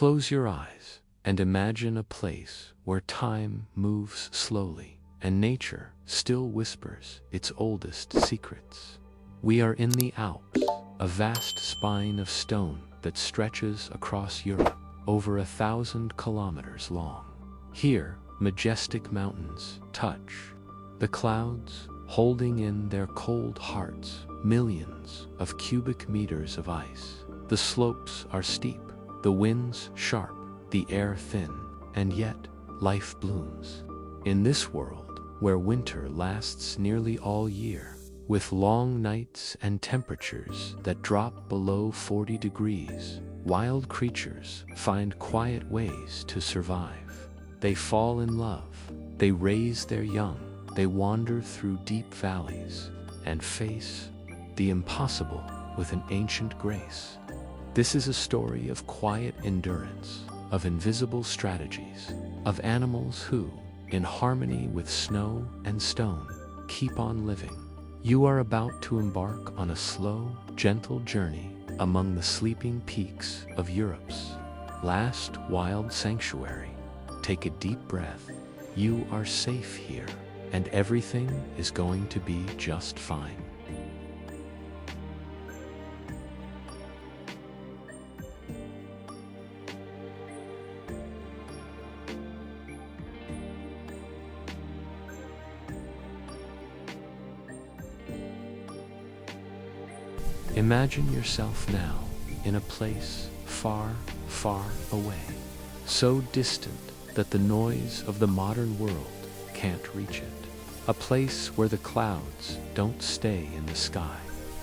Close your eyes and imagine a place where time moves slowly and nature still whispers its oldest secrets. We are in the Alps, a vast spine of stone that stretches across Europe, over 1,000 kilometers long. Here, majestic mountains touch the clouds, holding in their cold hearts millions of cubic meters of ice. The slopes are steep, the winds sharp, the air thin, and yet life blooms. In this world, where winter lasts nearly all year, with long nights and temperatures that drop below 40 degrees, wild creatures find quiet ways to survive. They fall in love, they raise their young, they wander through deep valleys, and face the impossible with an ancient grace. This is a story of quiet endurance, of invisible strategies, of animals who, in harmony with snow and stone, keep on living. You are about to embark on a slow, gentle journey among the sleeping peaks of Europe's last wild sanctuary. Take a deep breath. You are safe here, and everything is going to be just fine. Imagine yourself now in a place far, far away, so distant that the noise of the modern world can't reach it. A place where the clouds don't stay in the sky,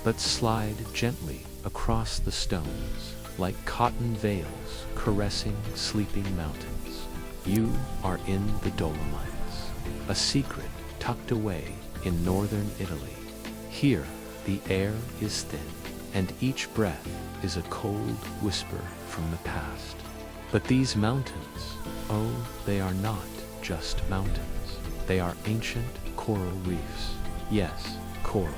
but slide gently across the stones like cotton veils caressing sleeping mountains. You are in the Dolomites, a secret tucked away in northern Italy. Here, the air is thin, and each breath is a cold whisper from the past. But these mountains, oh, they are not just mountains. They are ancient coral reefs. Yes, corals,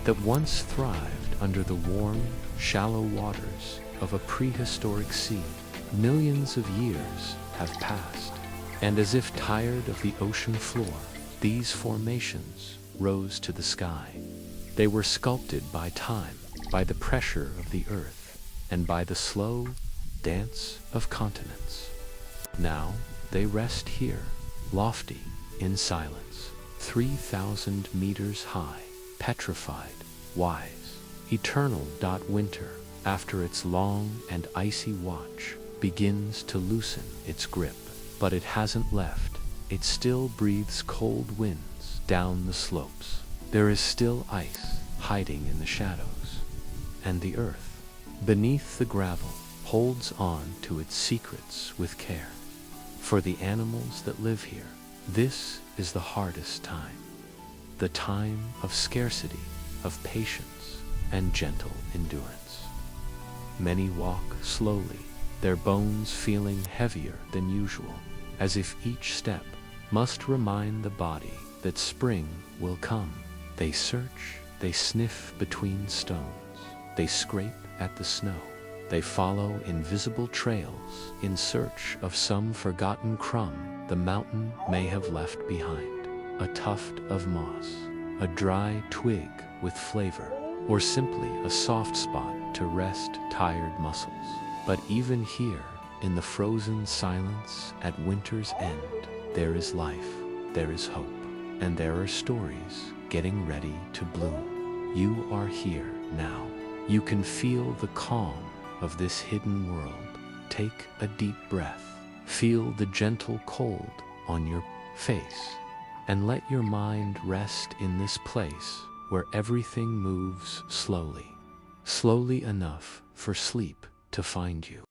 that once thrived under the warm, shallow waters of a prehistoric sea. Millions of years have passed, and as if tired of the ocean floor, these formations rose to the sky. They were sculpted by time, by the pressure of the earth, and by the slow dance of continents. Now they rest here, lofty, in silence, 3,000 meters high, petrified, wise, eternal. Winter, after its long and icy watch, begins to loosen its grip, but it hasn't left. It still breathes cold winds down the slopes. There is still ice hiding in the shadows, and the earth, beneath the gravel, holds on to its secrets with care. For the animals that live here, this is the hardest time, the time of scarcity, of patience, and gentle endurance. Many walk slowly, their bones feeling heavier than usual, as if each step must remind the body that spring will come. They search, they sniff between stones, they scrape at the snow, they follow invisible trails in search of some forgotten crumb the mountain may have left behind. A tuft of moss, a dry twig with flavor, or simply a soft spot to rest tired muscles. But even here, in the frozen silence at winter's end, there is life, there is hope, and there are stories getting ready to bloom. You are here now. You can feel the calm of this hidden world. Take a deep breath. Feel the gentle cold on your face, and let your mind rest in this place where everything moves slowly, slowly enough for sleep to find you.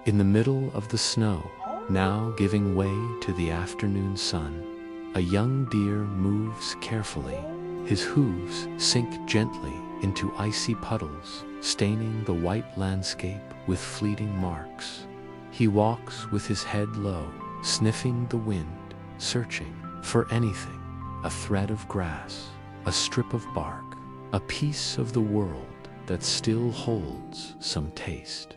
In the middle of the snow, now giving way to the afternoon sun, a young deer moves carefully. His hooves sink gently into icy puddles, staining the white landscape with fleeting marks. He walks with his head low, sniffing the wind, searching for anything a thread of grass, a strip of bark, a piece of the world that still holds some taste.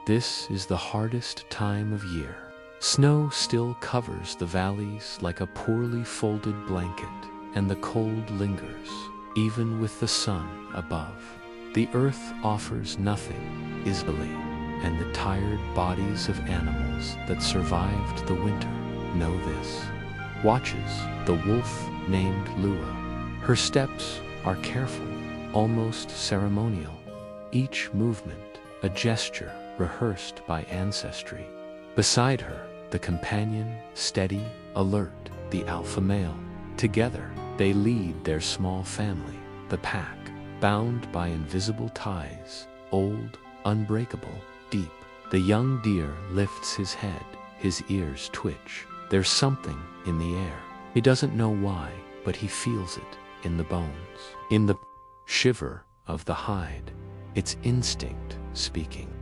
This is the hardest time of year. Snow still covers the valleys like a poorly folded blanket, and the cold lingers, even with the sun above. The earth offers nothing easily, and the tired bodies of animals that survived the winter know this. Watches the wolf named Lua. Her steps are careful, almost ceremonial, each movement a gesture rehearsed by ancestry. Beside her, the companion, steady, alert, the alpha male. Together, they lead their small family, the pack, bound by invisible ties, old, unbreakable, deep. The young deer lifts his head, his ears twitch. There's something in the air. He doesn't know why, but he feels it in the bones, in the shiver of the hide. It's instinct speaking.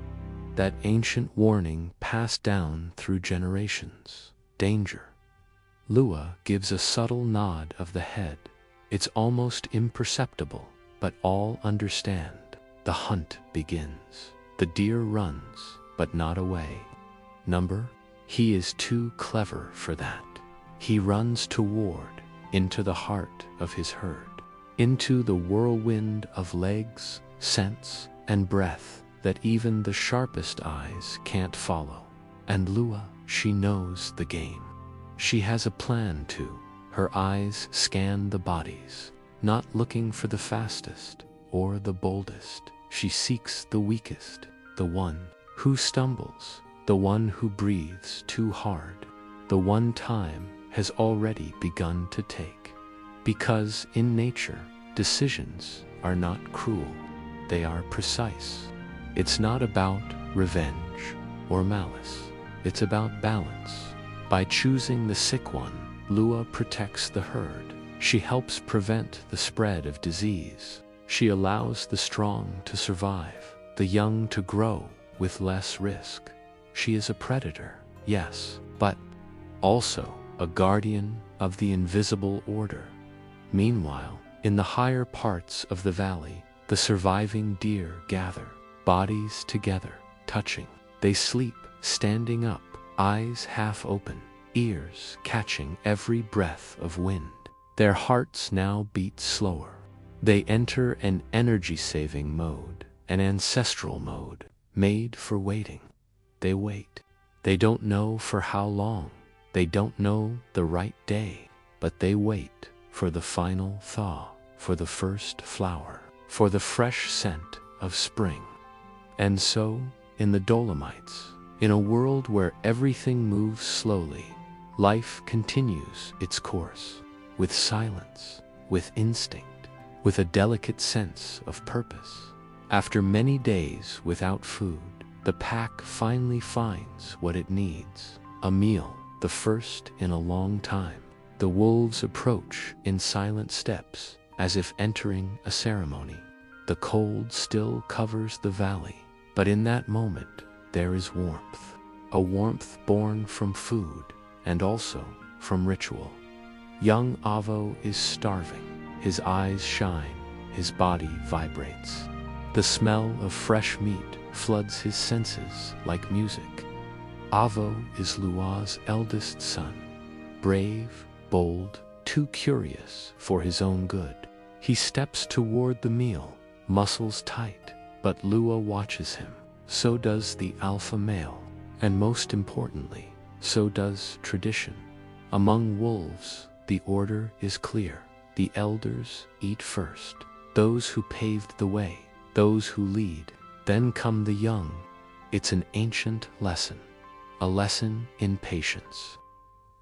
That ancient warning passed down through generations. Danger. Lua gives a subtle nod of the head. It's almost imperceptible, but all understand. The hunt begins. The deer runs, but not away. Number? He is too clever for that. He runs toward, into the heart of his herd, into the whirlwind of legs, scents, and breath that even the sharpest eyes can't follow. And Lua, she knows the game. She has a plan too. Her eyes scan the bodies, not looking for the fastest or the boldest. She seeks the weakest, the one who stumbles, the one who breathes too hard, the one time has already begun to take. Because in nature, decisions are not cruel, they are precise. It's not about revenge or malice, it's about balance. By choosing the sick one, Lua protects the herd. She helps prevent the spread of disease. She allows the strong to survive, the young to grow with less risk. She is a predator, yes, but also a guardian of the invisible order. Meanwhile, in the higher parts of the valley, the surviving deer gather, bodies together, touching. They sleep, standing up, eyes half open, ears catching every breath of wind. Their hearts now beat slower. They enter an energy-saving mode, an ancestral mode, made for waiting. They wait. They don't know for how long. They don't know the right day, but they wait for the final thaw, for the first flower, for the fresh scent of spring. And so, in the Dolomites, in a world where everything moves slowly, life continues its course, with silence, with instinct, with a delicate sense of purpose. After many days without food, the pack finally finds what it needs, a meal, the first in a long time. The wolves approach in silent steps, as if entering a ceremony. The cold still covers the valley, but in that moment there is warmth, a warmth born from food and also from ritual. Young Avo is starving, his eyes shine, his body vibrates. The smell of fresh meat floods his senses like music. Avo is Lua's eldest son, brave, bold, too curious for his own good. He steps toward the meal, muscles tight, but Lua watches him. So does the alpha male, and most importantly, so does tradition. Among wolves, the order is clear. The elders eat first, those who paved the way, those who lead. Then come the young. It's an ancient lesson, a lesson in patience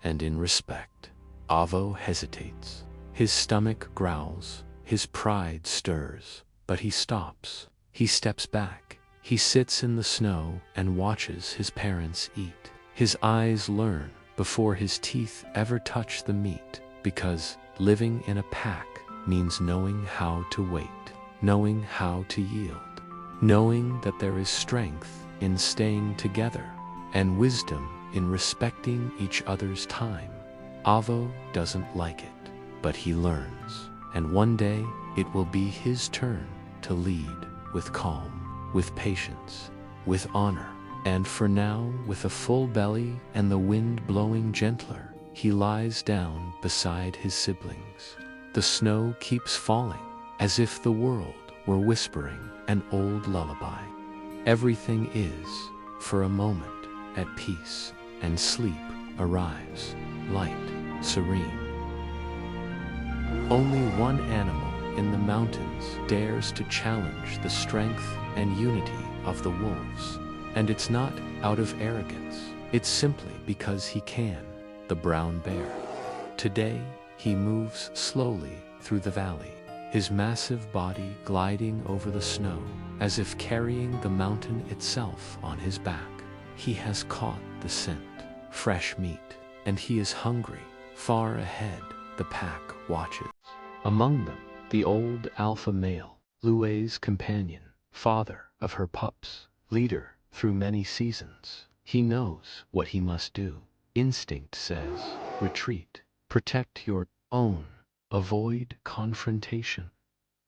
and in respect. Avo hesitates. His stomach growls, his pride stirs, but he stops. He steps back. He sits in the snow and watches his parents eat. His eyes learn before his teeth ever touch the meat, because living in a pack means knowing how to wait, knowing how to yield, knowing that there is strength in staying together and wisdom in respecting each other's time. Avo doesn't like it. but he learns, and one day it will be his turn to lead with calm, with patience, with honor. And for now, with a full belly and the wind blowing gentler, he lies down beside his siblings. The snow keeps falling, as if the world were whispering an old lullaby. Everything is, for a moment, at peace, and sleep arrives, light, serene. Only one animal in the mountains dares to challenge the strength and unity of the wolves. And it's not out of arrogance, it's simply because he can, the brown bear. Today, he moves slowly through the valley, his massive body gliding over the snow, as if carrying the mountain itself on his back. He has caught the scent, fresh meat, and he is hungry. Far ahead, the pack watches. Among them, the old alpha male, Lua's companion, father of her pups, leader through many seasons. He knows what he must do. Instinct says, retreat, protect your own, avoid confrontation.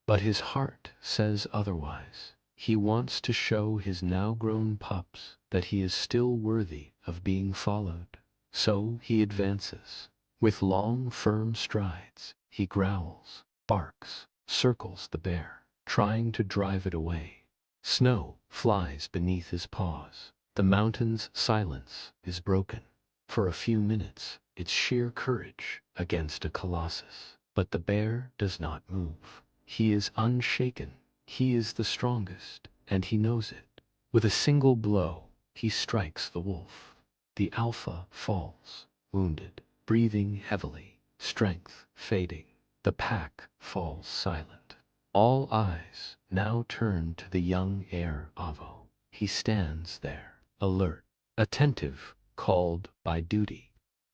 But his heart says otherwise. He wants to show his now-grown pups that he is still worthy of being followed. So he advances. With long, firm strides, he growls, barks, circles the bear, trying to drive it away. Snow flies beneath his paws. The mountain's silence is broken. For a few minutes, it's sheer courage against a colossus. But the bear does not move. He is unshaken. He is the strongest, and he knows it. With a single blow, he strikes the wolf. The alpha falls, wounded, breathing heavily, strength fading. The pack falls silent. All eyes now turn to the young heir Avo. He stands there, alert, attentive, called by duty.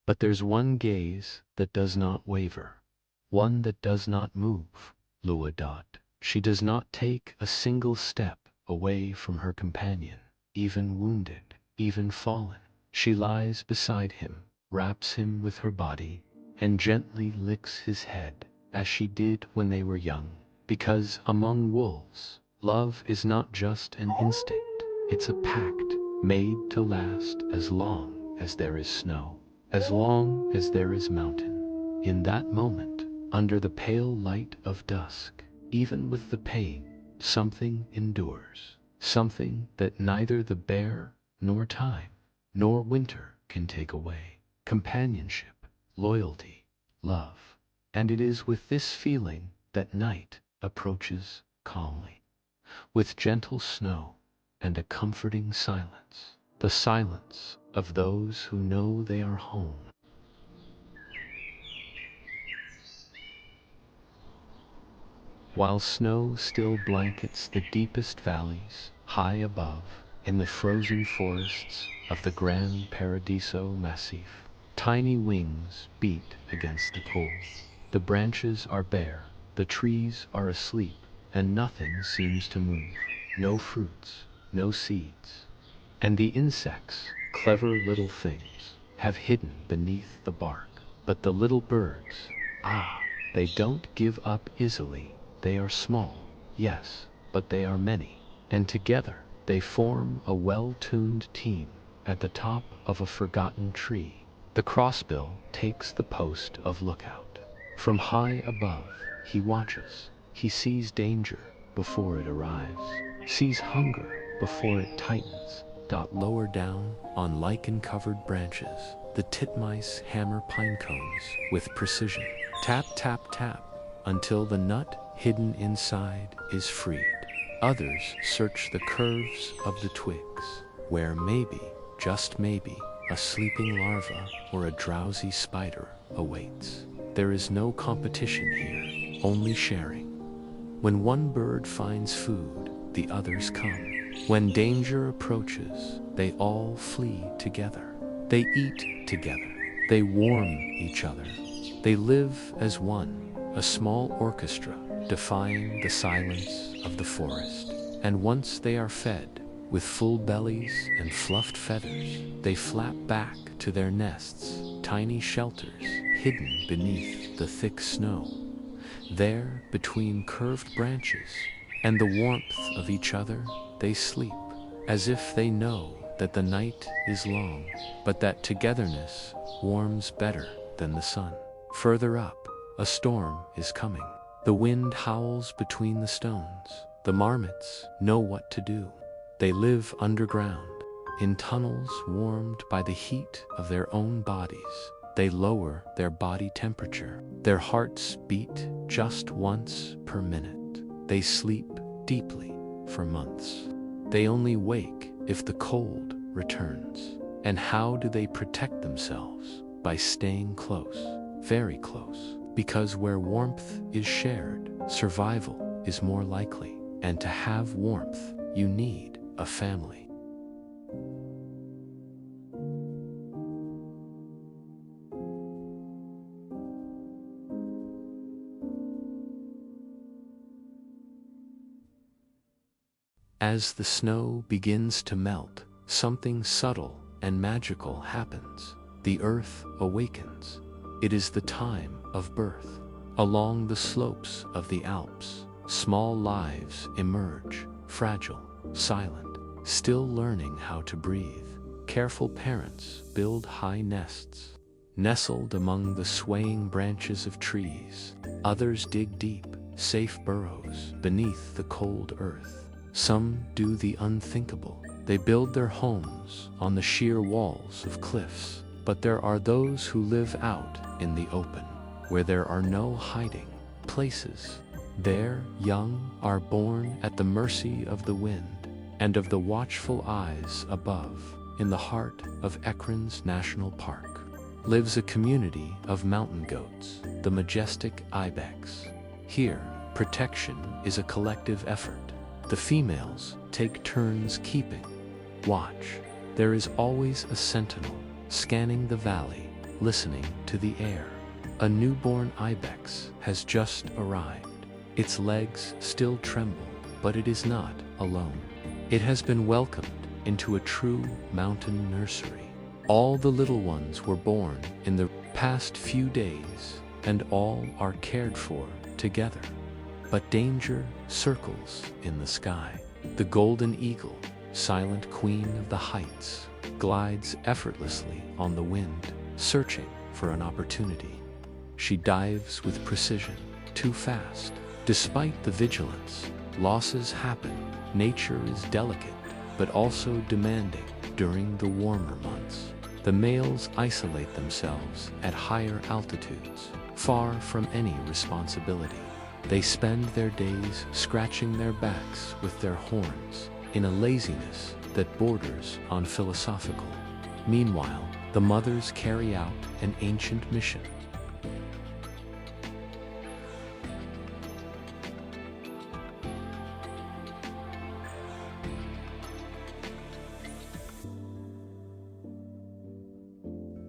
But there's one gaze that does not waver, one that does not move. Lua. She does not take a single step away from her companion, even wounded, even fallen. She lies beside him, wraps him with her body, and gently licks his head, as she did when they were young. Because among wolves, love is not just an instinct, it's a pact made to last as long as there is snow, as long as there is mountain. In that moment, under the pale light of dusk, even with the pain, something endures, something that neither the bear, nor time, nor winter can take away. Companionship, loyalty, love. And it is with this feeling that night approaches calmly, with gentle snow and a comforting silence, the silence of those who know they are home. While snow still blankets the deepest valleys, high above, in the frozen forests of the Gran Paradiso Massif, tiny wings beat against the cold. The branches are bare, the trees are asleep, and nothing seems to move. No fruits, no seeds. And the insects, clever little things, have hidden beneath the bark. But the little birds, they don't give up easily. They are small, yes, but they are many. And together they form a well-tuned team at the top of a forgotten tree. The crossbill takes the post of lookout. From high above, he watches. He sees danger before it arrives, sees hunger before it tightens. Lower down, on lichen-covered branches, the titmice hammer pine cones with precision. Tap, tap, tap, until the nut hidden inside is freed. Others search the curves of the twigs, where maybe, just maybe, a sleeping larva or a drowsy spider awaits. There is no competition here, only sharing. When one bird finds food, the others come. When danger approaches, they all flee together. They eat together. They warm each other. They live as one, a small orchestra, defying the silence of the forest. And once they are fed, With full bellies and fluffed feathers, they flap back to their nests, tiny shelters hidden beneath the thick snow. There, between curved branches and the warmth of each other, they sleep, as if they know that the night is long, but that togetherness warms better than the sun. Further up, a storm is coming. The wind howls between the stones. The marmots know what to do. They live underground, in tunnels warmed by the heat of their own bodies. They lower their body temperature. Their hearts beat just once per minute. They sleep deeply for months. They only wake if the cold returns. And how do they protect themselves? By staying close, very close. Because where warmth is shared, survival is more likely. And to have warmth, you need a family. As the snow begins to melt, something subtle and magical happens. The earth awakens. It is the time of birth. Along the slopes of the Alps, small lives emerge, fragile, silent, still learning how to breathe. Careful parents build high nests, nestled among the swaying branches of trees. Others dig deep, safe burrows beneath the cold earth. Some do the unthinkable. They build their homes on the sheer walls of cliffs. But there are those who live out in the open, where there are no hiding places. Their young are born at the mercy of the wind and of the watchful eyes above. In the heart of Ekran's National Park lives a community of mountain goats, the majestic ibex. Here, protection is a collective effort. The females take turns keeping watch. There is always a sentinel scanning the valley, listening to the air. A newborn ibex has just arrived. Its legs still tremble, but it is not alone. It has been welcomed into a true mountain nursery. All the little ones were born in the past few days, and all are cared for together. But danger circles in the sky. The golden eagle, silent queen of the heights, glides effortlessly on the wind, searching for an opportunity. She dives with precision, too fast. Despite the vigilance, losses happen. Nature is delicate, but also demanding during the warmer months. The males isolate themselves at higher altitudes, far from any responsibility. They spend their days scratching their backs with their horns in a laziness that borders on philosophical. Meanwhile, the mothers carry out an ancient mission.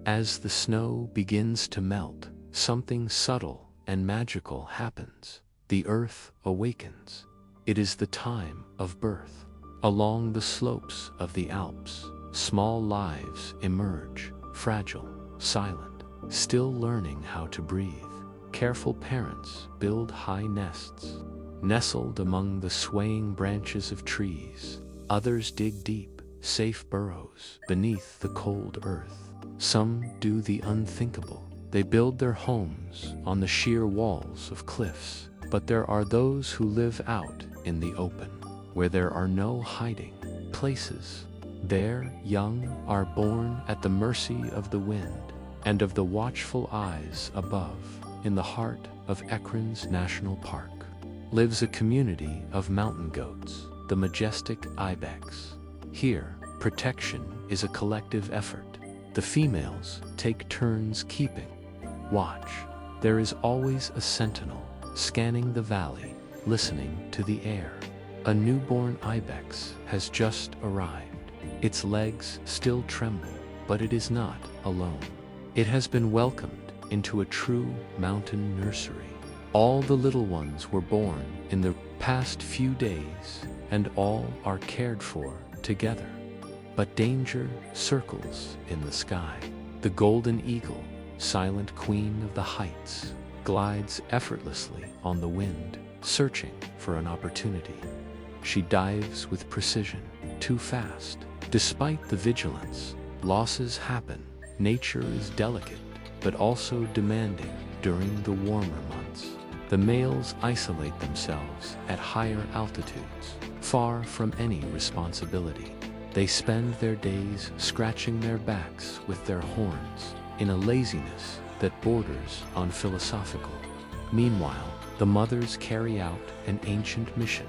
As the snow begins to melt, something subtle and magical happens. The earth awakens. It is the time of birth. Along the slopes of the Alps, small lives emerge, fragile, silent, still learning how to breathe. Careful parents build high nests, nestled among the swaying branches of trees. Others dig deep, safe burrows beneath the cold earth. Some do the unthinkable. They build their homes on the sheer walls of cliffs. But there are those who live out in the open, where there are no hiding places. Their young are born at the mercy of the wind and of the watchful eyes above. In the heart of Ekran's National Park lives a community of mountain goats, the majestic ibex. Here, protection is a collective effort. The females take turns keeping watch. There is always a sentinel scanning the valley, listening to the air. A newborn ibex has just arrived. Its legs still tremble, but it is not alone. It has been welcomed into a true mountain nursery. All the little ones were born in the past few days, and all are cared for together. But danger circles in the sky. The golden eagle, silent queen of the heights, glides effortlessly on the wind, searching for an opportunity. She dives with precision, too fast. Despite the vigilance, losses happen. Nature is delicate, but also demanding during the warmer months. The males isolate themselves at higher altitudes, far from any responsibility. They spend their days scratching their backs with their horns in a laziness that borders on philosophical. Meanwhile, the mothers carry out an ancient mission.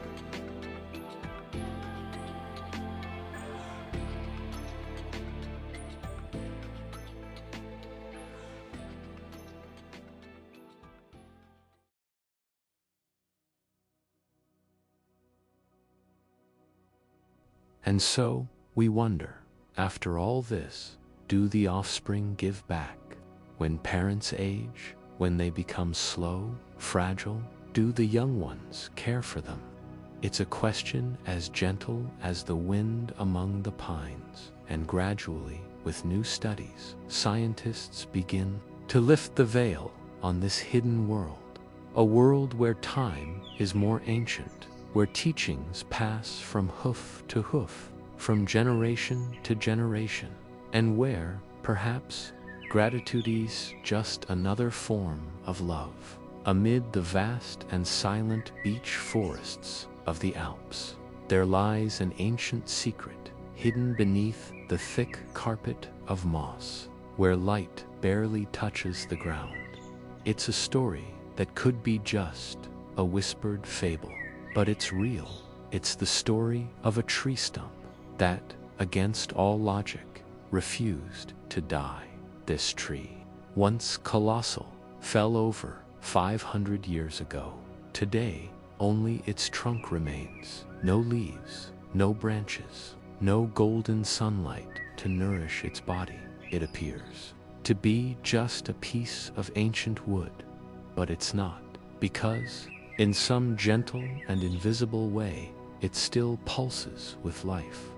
And so, we wonder, after all this, do the offspring give back? When parents age, when they become slow, fragile, do the young ones care for them? It's a question as gentle as the wind among the pines, and gradually, with new studies, scientists begin to lift the veil on this hidden world. A world where time is more ancient, where teachings pass from hoof to hoof, from generation to generation, and where, perhaps, gratitude is just another form of love. Amid the vast and silent beech forests of the Alps, there lies an ancient secret, hidden beneath the thick carpet of moss, where light barely touches the ground. It's a story that could be just a whispered fable, but it's real. It's the story of a tree stump that, against all logic, refused to die. This tree, once colossal, fell over 500 years ago. Today, only its trunk remains. No leaves, no branches, no golden sunlight to nourish its body. It appears to be just a piece of ancient wood, but it's not, because, in some gentle and invisible way, it still pulses with life.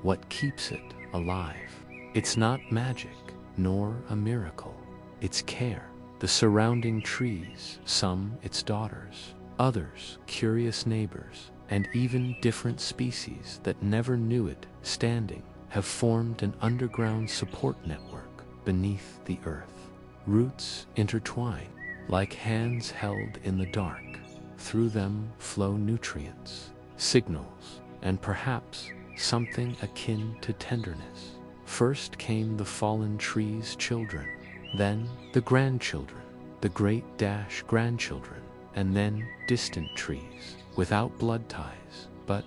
What keeps it alive? It's not magic, nor a miracle. It's care. The surrounding trees, some its daughters, others curious neighbors, and even different species that never knew it standing, have formed an underground support network beneath the earth. Roots intertwine, like hands held in the dark. Through them flow nutrients, signals, and perhaps something akin to tenderness. First came the fallen tree's children, then the grandchildren, the great-grandchildren, and then distant trees, without blood ties, but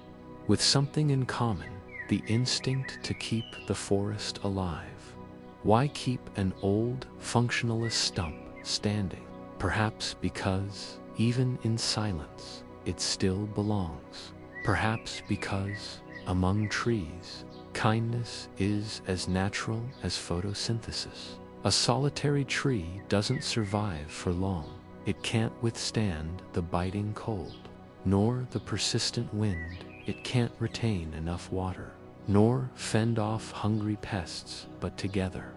with something in common, the instinct to keep the forest alive. Why keep an old, functionalist stump standing? Perhaps because, even in silence, it still belongs. Perhaps because, among trees, kindness is as natural as photosynthesis. A solitary tree doesn't survive for long. It can't withstand the biting cold, nor the persistent wind. It can't retain enough water, nor fend off hungry pests, but together,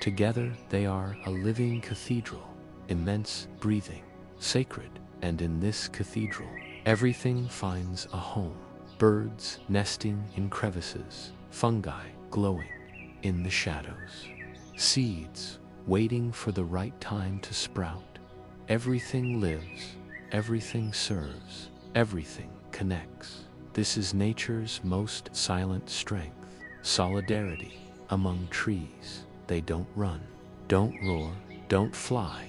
together they are a living cathedral, immense, breathing, sacred, and in this cathedral, everything finds a home. Birds nesting in crevices, fungi glowing in the shadows, seeds waiting for the right time to sprout. Everything lives, everything serves, everything connects. This is nature's most silent strength, solidarity among trees. They don't run, don't roar, don't fly,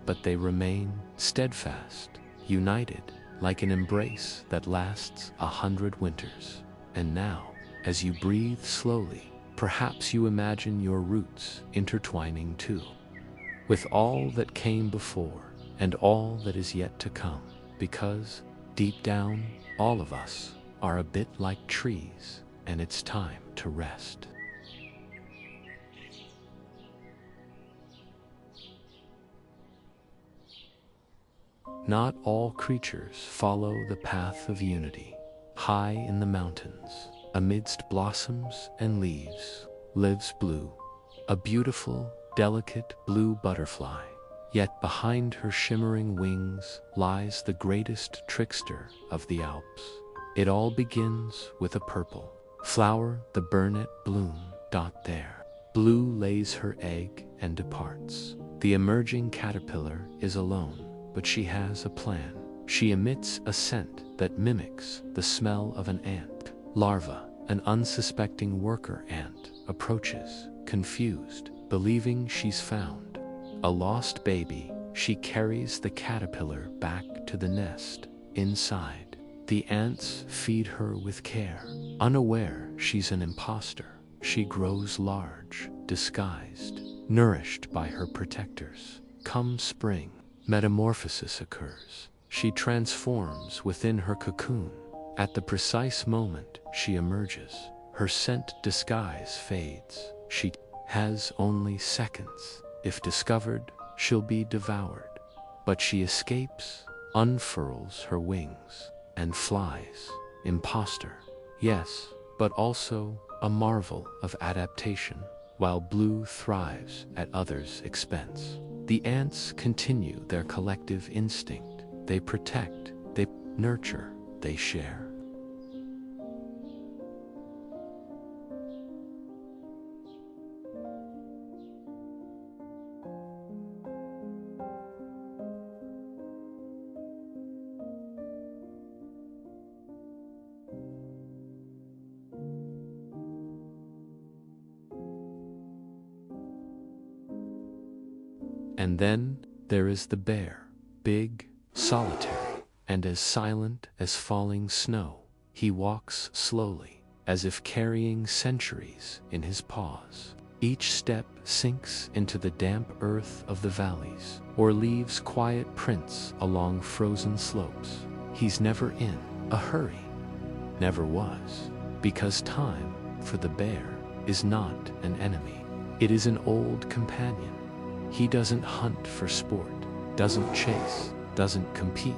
but they remain steadfast, united, like an embrace that lasts 100 winters. And now, as you breathe slowly, perhaps you imagine your roots intertwining too, with all that came before and all that is yet to come, because, deep down, all of us are a bit like trees, and it's time to rest. Not all creatures follow the path of unity. High in the mountains, amidst blossoms and leaves, lives Blue, a beautiful, delicate blue butterfly. Yet behind her shimmering wings lies the greatest trickster of the Alps. It all begins with a purple flower, the burnet bloom. There, Blue lays her egg and departs. The emerging caterpillar is alone, but she has a plan. She emits a scent that mimics the smell of an ant larva. An unsuspecting worker ant approaches, confused, believing she's found a lost baby. She carries the caterpillar back to the nest. Inside, the ants feed her with care. Unaware she's an imposter, she grows large, disguised, nourished by her protectors. Come spring, metamorphosis occurs. She transforms within her cocoon. At the precise moment she emerges, her scent disguise fades. She has only seconds. If discovered, she'll be devoured. But she escapes, unfurls her wings, and flies. Imposter, yes, but also a marvel of adaptation. While Blue thrives at others' expense, the ants continue their collective instinct. They protect, they nurture, they share. And then there is the bear, big, solitary, and as silent as falling snow. He walks slowly, as if carrying centuries in his paws. Each step sinks into the damp earth of the valleys, or leaves quiet prints along frozen slopes. He's never in a hurry, never was, because time, for the bear, is not an enemy. It is an old companion. He doesn't hunt for sport, doesn't chase, doesn't compete.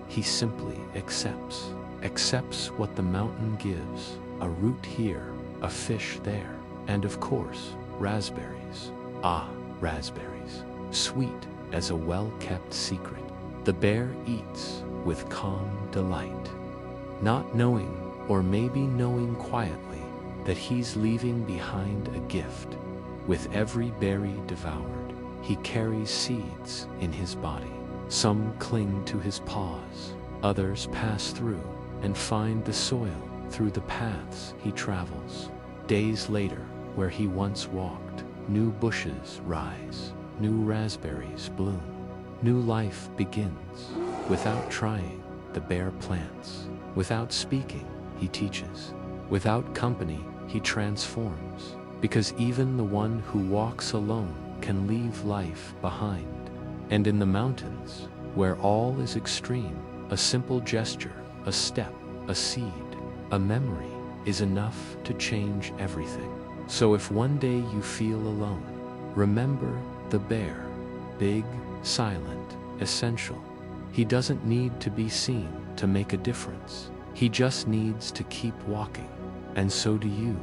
He simply accepts what the mountain gives, a root here, a fish there, and of course, raspberries. Ah, raspberries, sweet as a well-kept secret. The bear eats with calm delight, not knowing, or maybe knowing quietly, that he's leaving behind a gift. With every berry devoured, he carries seeds in his body. Some cling to his paws, others pass through and find the soil through the paths he travels. Days later, where he once walked, new bushes rise, new raspberries bloom, new life begins. Without trying, the bear plants. Without speaking, he teaches. Without company, he transforms. Because even the one who walks alone can leave life behind. And in the mountains, where all is extreme, a simple gesture, a step, a seed, a memory is enough to change everything. So if one day you feel alone, remember the bear, big, silent, essential. He doesn't need to be seen to make a difference. He just needs to keep walking, and so do you.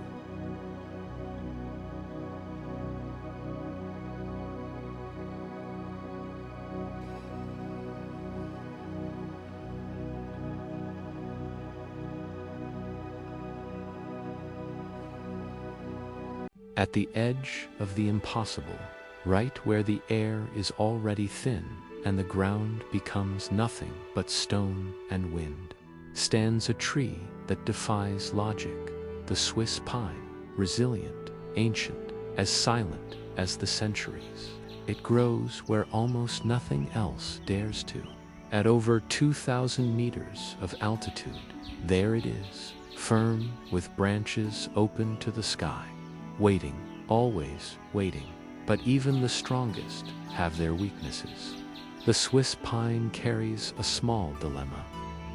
At the edge of the impossible, right where the air is already thin and the ground becomes nothing but stone and wind, stands a tree that defies logic, the Swiss pine, resilient, ancient, as silent as the centuries. It grows where almost nothing else dares to. At over 2,000 meters of altitude, there it is, firm with branches open to the sky. Waiting, always waiting, but even the strongest have their weaknesses. The Swiss pine carries a small dilemma.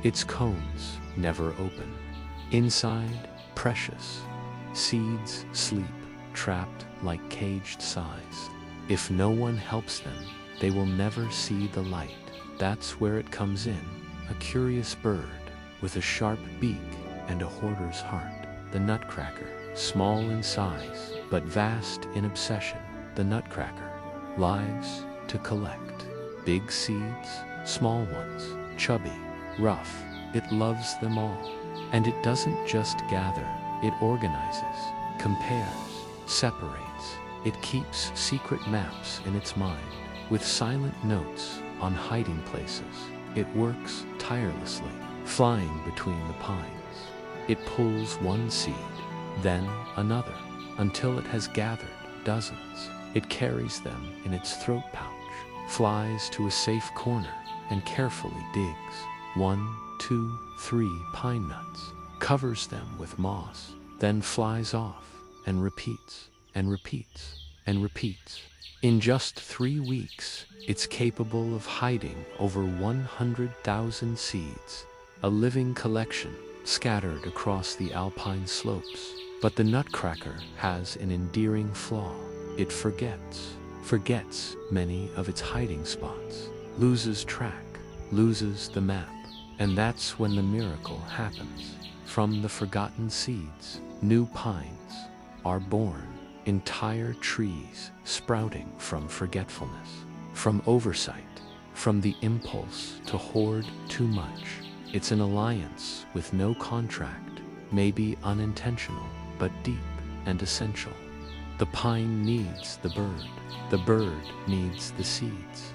Its cones never open. Inside, precious. Seeds sleep, trapped like caged sighs. If no one helps them, they will never see the light. That's where it comes in, a curious bird with a sharp beak and a hoarder's heart. the nutcracker, small in size, but vast in obsession. The nutcracker lives to collect. Big seeds, small ones, chubby, rough, it loves them all. And it doesn't just gather, it organizes, compares, separates. It keeps secret maps in its mind, with silent notes on hiding places. It works tirelessly, flying between the pines. It pulls one seed, then another, until it has gathered dozens. It carries them in its throat pouch, flies to a safe corner, and carefully digs 1, 2, 3 pine nuts, covers them with moss, then flies off, and repeats, and repeats, and repeats. In just 3 weeks, it's capable of hiding over 100,000 seeds, a living collection scattered across the alpine slopes. But the nutcracker has an endearing flaw. It forgets many of its hiding spots, loses track, loses the map, and that's when the miracle happens. From the forgotten seeds, new pines are born, entire trees sprouting from forgetfulness, from oversight, from the impulse to hoard too much. It's an alliance with no contract, maybe unintentional, but deep and essential. The pine needs the bird needs the seeds,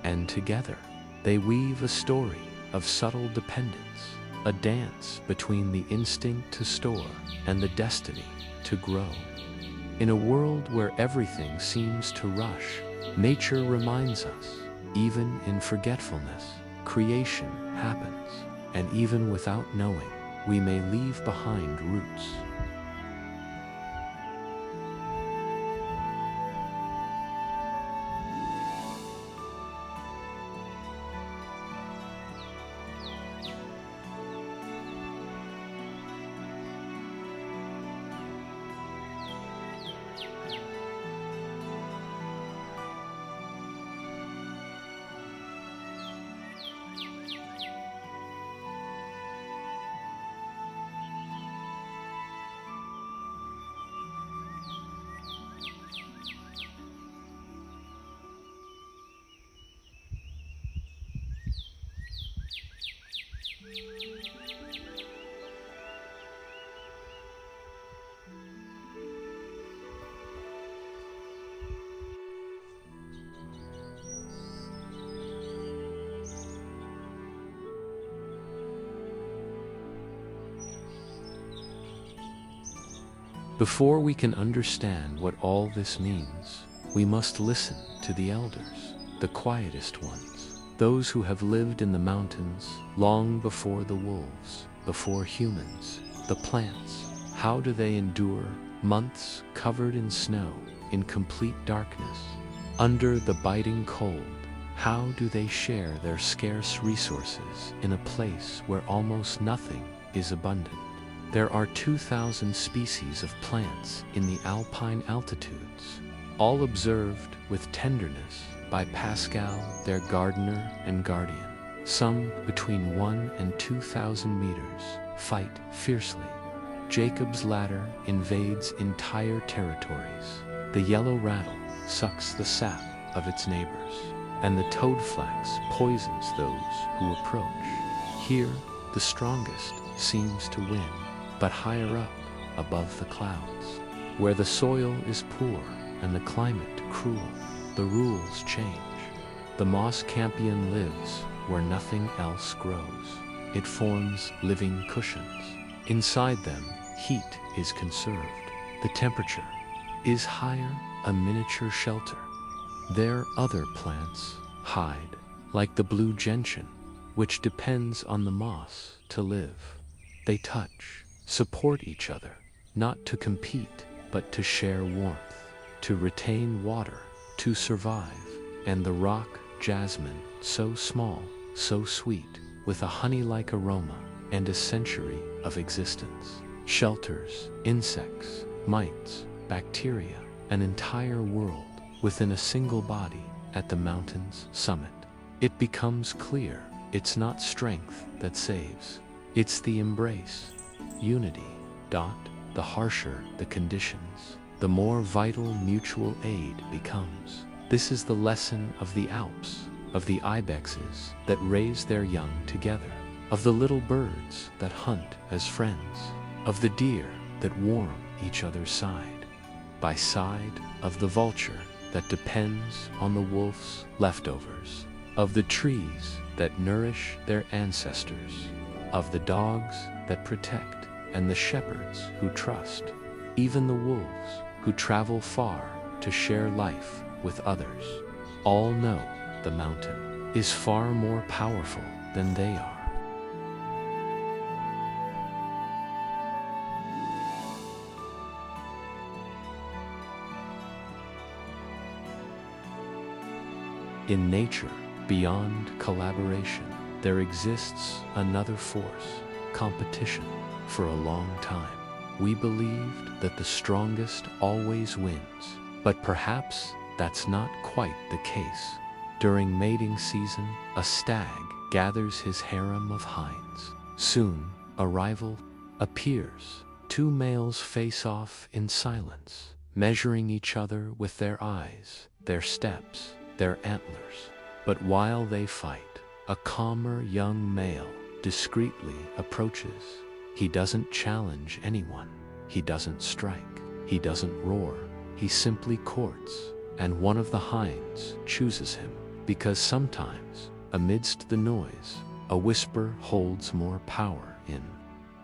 and together they weave a story of subtle dependence, a dance between the instinct to store and the destiny to grow. In a world where everything seems to rush, nature reminds us, even in forgetfulness, creation happens, and even without knowing, we may leave behind roots. Before we can understand what all this means, we must listen to the elders, the quietest ones, those who have lived in the mountains long before the wolves, before humans, the plants. How do they endure months covered in snow, in complete darkness, under the biting cold? How do they share their scarce resources in a place where almost nothing is abundant? There are 2,000 species of plants in the alpine altitudes, all observed with tenderness by Pascal, their gardener and guardian. Some between 1 and 2,000 meters fight fiercely. Jacob's ladder invades entire territories. The yellow rattle sucks the sap of its neighbors, and the toadflax poisons those who approach. Here, the strongest seems to win. But higher up, above the clouds, where the soil is poor and the climate cruel, the rules change. The moss campion lives where nothing else grows. It forms living cushions. Inside them, heat is conserved. The temperature is higher, a miniature shelter. There other plants hide, like the blue gentian, which depends on the moss to live. They touch, support each other, not to compete, but to share warmth, to retain water, to survive. And the rock jasmine, so small, so sweet, with a honey-like aroma and a century of existence, shelters insects, mites, bacteria, an entire world within a single body at the mountain's summit. It becomes clear, it's not strength that saves, it's the embrace. Unity. the harsher the conditions, the more vital mutual aid becomes. This is the lesson of the Alps, of the ibexes that raise their young together, of the little birds that hunt as friends, of the deer that warm each other's side by side, of the vulture that depends on the wolf's leftovers, of the trees that nourish their ancestors, of the dogs that protect and the shepherds who trust, even the wolves who travel far to share life with others. All know the mountain is far more powerful than they are. In nature, beyond collaboration, there exists another force, competition. For a long time, we believed that the strongest always wins, but perhaps that's not quite the case. During mating season, a stag gathers his harem of hinds. Soon, a rival appears. Two males face off in silence, measuring each other with their eyes, their steps, their antlers. But while they fight, a calmer young male discreetly approaches. He doesn't challenge anyone. He doesn't strike. He doesn't roar. He simply courts, and one of the hinds chooses him, because sometimes, amidst the noise, a whisper holds more power. In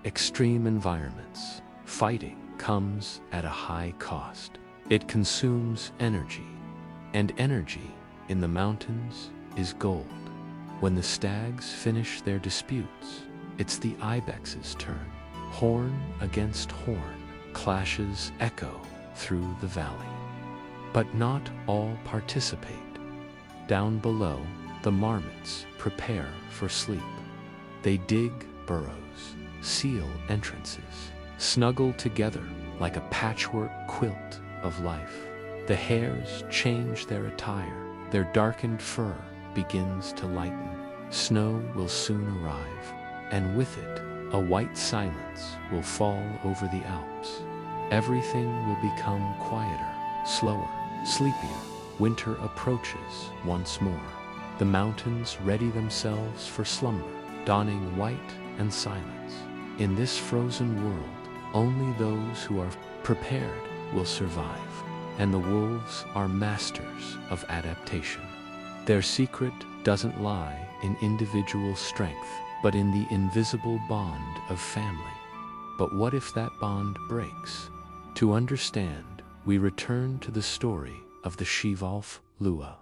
extreme environments, fighting comes at a high cost. It consumes energy, and energy in the mountains is gold. When the stags finish their disputes, it's the ibex's turn. Horn against horn, clashes echo through the valley. But not all participate. Down below, the marmots prepare for sleep. They dig burrows, seal entrances, snuggle together like a patchwork quilt of life. The hares change their attire. Their darkened fur begins to lighten. Snow will soon arrive, and with it, a white silence will fall over the Alps. Everything will become quieter, slower, sleepier. Winter approaches once more. The mountains ready themselves for slumber, donning white and silence. In this frozen world, only those who are prepared will survive, and the wolves are masters of adaptation. Their secret doesn't lie in individual strength, but in the invisible bond of family. But what if that bond breaks? To understand, we return to the story of the She-Wolf Lua.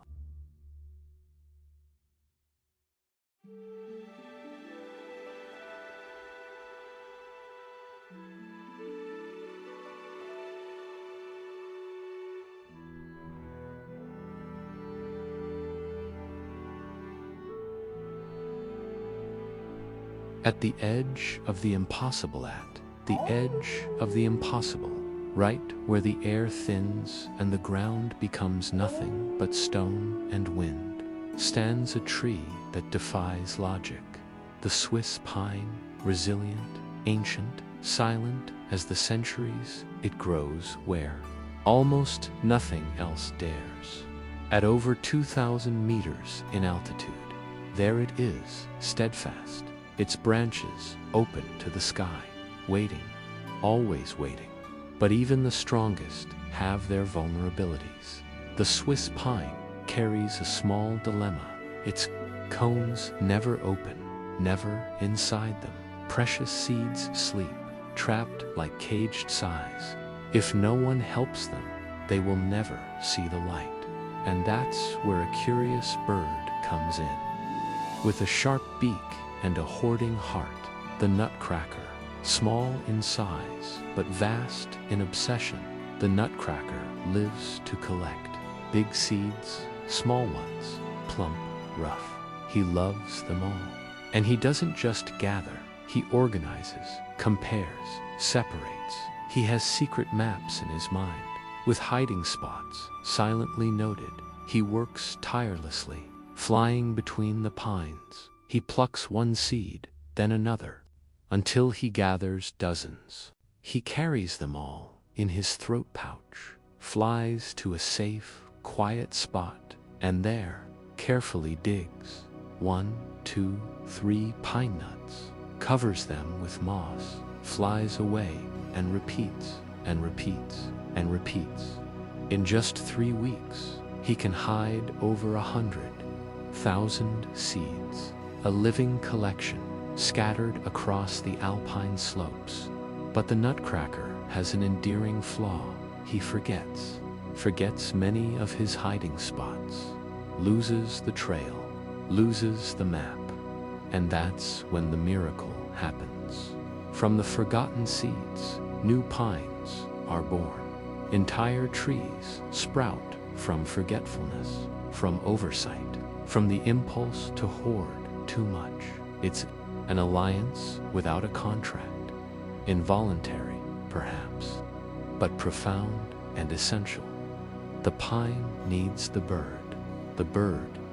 At the edge of the impossible, right where the air thins and the ground becomes nothing but stone and wind, stands a tree that defies logic. The Swiss pine, resilient, ancient, silent as the centuries, it grows where almost nothing else dares. At over 2,000 meters in altitude, there it is, steadfast, its branches open to the sky, waiting, always waiting. But even the strongest have their vulnerabilities. The Swiss pine carries a small dilemma. Its cones never open, never inside them. Precious seeds sleep, trapped like caged sighs. If no one helps them, they will never see the light. And that's where a curious bird comes in. With a sharp beak and a hoarding heart, the nutcracker, small in size but vast in obsession, the nutcracker lives to collect big seeds, small ones, plump, rough. He loves them all. And he doesn't just gather, he organizes, compares, separates. He has secret maps in his mind, with hiding spots silently noted. He works tirelessly, flying between the pines. He plucks one seed, then another, until he gathers dozens. He carries them all in his throat pouch, flies to a safe, quiet spot, and there carefully digs 1, 2, 3 pine nuts, covers them with moss, flies away, and repeats, and repeats, and repeats. In just 3 weeks, he can hide over 100,000 seeds, a living collection scattered across the alpine slopes. But the nutcracker has an endearing flaw. He forgets many of his hiding spots, loses the trail, loses the map, and that's when the miracle happens. From the forgotten seeds, new pines are born. Entire trees sprout from forgetfulness, from oversight, from the impulse to hoard too much. It's an alliance without a contract, involuntary, perhaps, but profound and essential. The pine needs the bird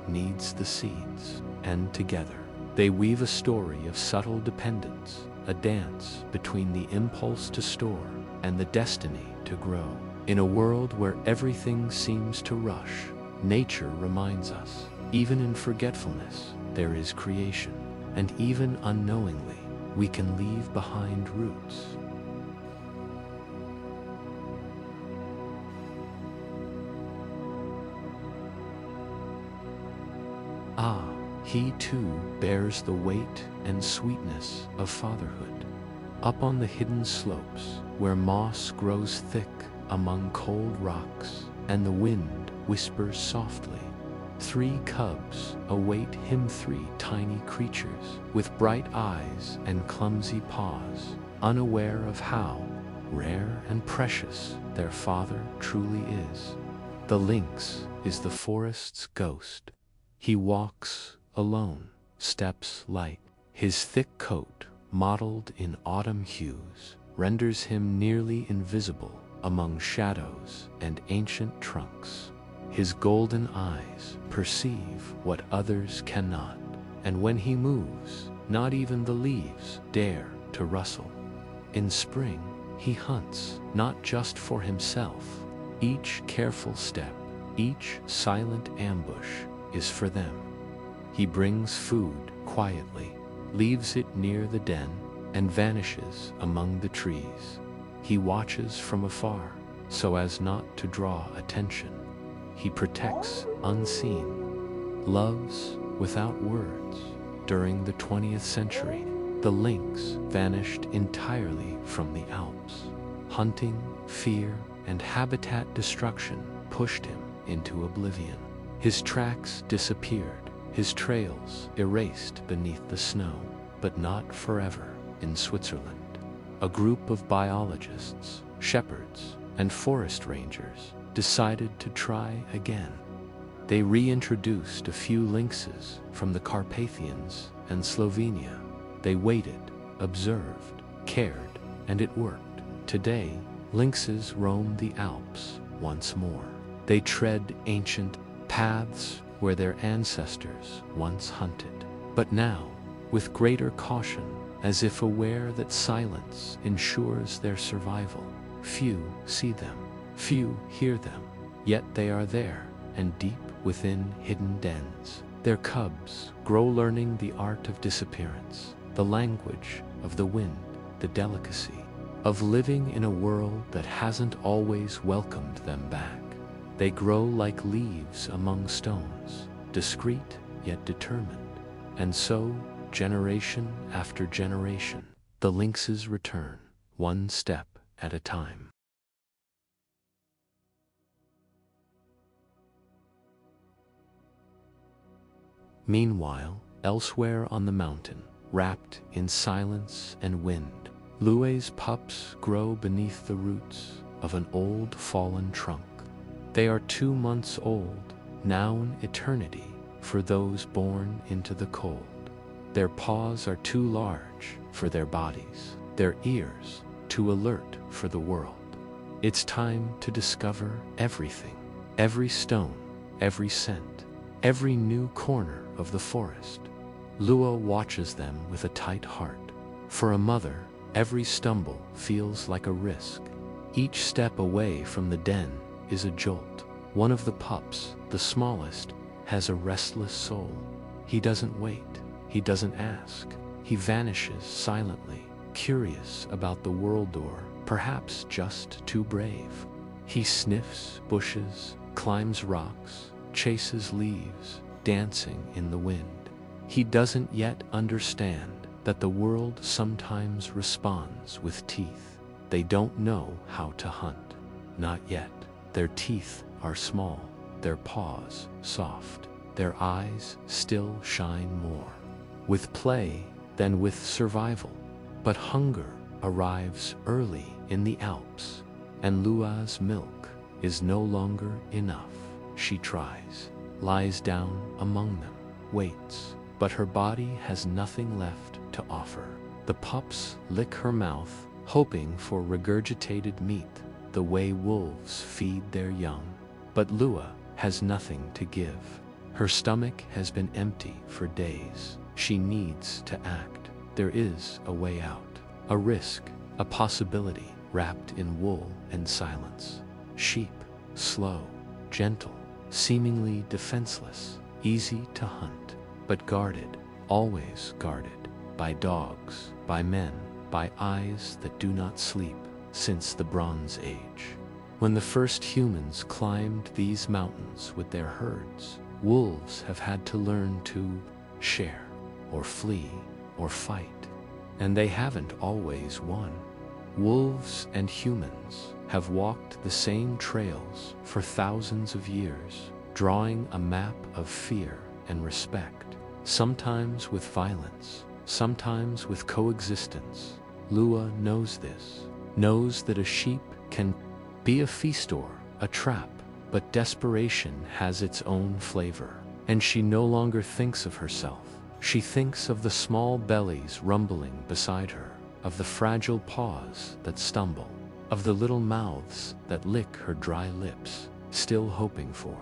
needs the seeds, and together they weave a story of subtle dependence, a dance between the impulse to store and the destiny to grow. In a world where everything seems to rush, nature reminds us, even in forgetfulness, there is creation, and even unknowingly, we can leave behind roots. He too bears the weight and sweetness of fatherhood. Up on the hidden slopes, where moss grows thick among cold rocks and the wind whispers softly, 3 cubs await him, 3 tiny creatures with bright eyes and clumsy paws, unaware of how rare and precious their father truly is. The lynx is the forest's ghost. He walks alone, steps light. His thick coat, mottled in autumn hues, renders him nearly invisible among shadows and ancient trunks. His golden eyes perceive what others cannot, and when he moves, not even the leaves dare to rustle. In spring, he hunts not just for himself. Each careful step, each silent ambush is for them. He brings food quietly, leaves it near the den, and vanishes among the trees. He watches from afar, so as not to draw attention. He protects unseen, loves without words. During the 20th century, the lynx vanished entirely from the Alps. Hunting, fear, and habitat destruction pushed him into oblivion. His tracks disappeared, his trails erased beneath the snow, but not forever. In Switzerland, a group of biologists, shepherds, and forest rangers decided to try again. They reintroduced a few lynxes from the Carpathians and Slovenia. They waited, observed, cared, and it worked. Today, lynxes roam the Alps once more. They tread ancient paths where their ancestors once hunted. But now, with greater caution, as if aware that silence ensures their survival. Few see them, few hear them, yet they are there, and deep within hidden dens. Their cubs grow learning the art of disappearance, the language of the wind, the delicacy of living in a world that hasn't always welcomed them back. They grow like leaves among stones, discreet yet determined. And so, generation after generation, the lynxes return, one step at a time. Meanwhile, elsewhere on the mountain, wrapped in silence and wind, Lua's pups grow beneath the roots of an old fallen trunk. They are 2 months old, now an eternity for those born into the cold. Their paws are too large for their bodies, their ears too alert for the world. It's time to discover everything, every stone, every scent, every new corner of the forest. Lua watches them with a tight heart. For a mother, Every stumble feels like a risk. Each step away from the den is a jolt. One of the pups, the smallest, has a restless soul. He doesn't wait. He doesn't ask. He vanishes silently, curious about the world or perhaps just too brave. He sniffs bushes, climbs rocks, chases leaves, dancing in the wind. He doesn't yet understand that the world sometimes responds with teeth. They don't know how to hunt. Not yet. Their teeth are small, their paws soft, their eyes still shine more with play than with survival. But hunger arrives early in the Alps, and Lua's milk is no longer enough. She tries, lies down among them, waits, but her body has nothing left to offer. The pups lick her mouth, hoping for regurgitated meat, the way wolves feed their young. But Lua has nothing to give. Her stomach has been empty for days. She needs to act. There is a way out, a risk, a possibility wrapped in wool and silence. Sheep, slow, gentle, seemingly defenseless, easy to hunt, but guarded, always guarded, by dogs, by men, by eyes that do not sleep since the Bronze Age. When the first humans climbed these mountains with their herds, wolves have had to learn to share, or flee, or fight. And they haven't always won. Wolves and humans have walked the same trails for thousands of years, drawing a map of fear and respect, sometimes with violence, sometimes with coexistence. Lua knows this, knows that a sheep can be a feastor, a trap, but desperation has its own flavor. And she no longer thinks of herself. She thinks of the small bellies rumbling beside her, of the fragile paws that stumble, of the little mouths that lick her dry lips, still hoping for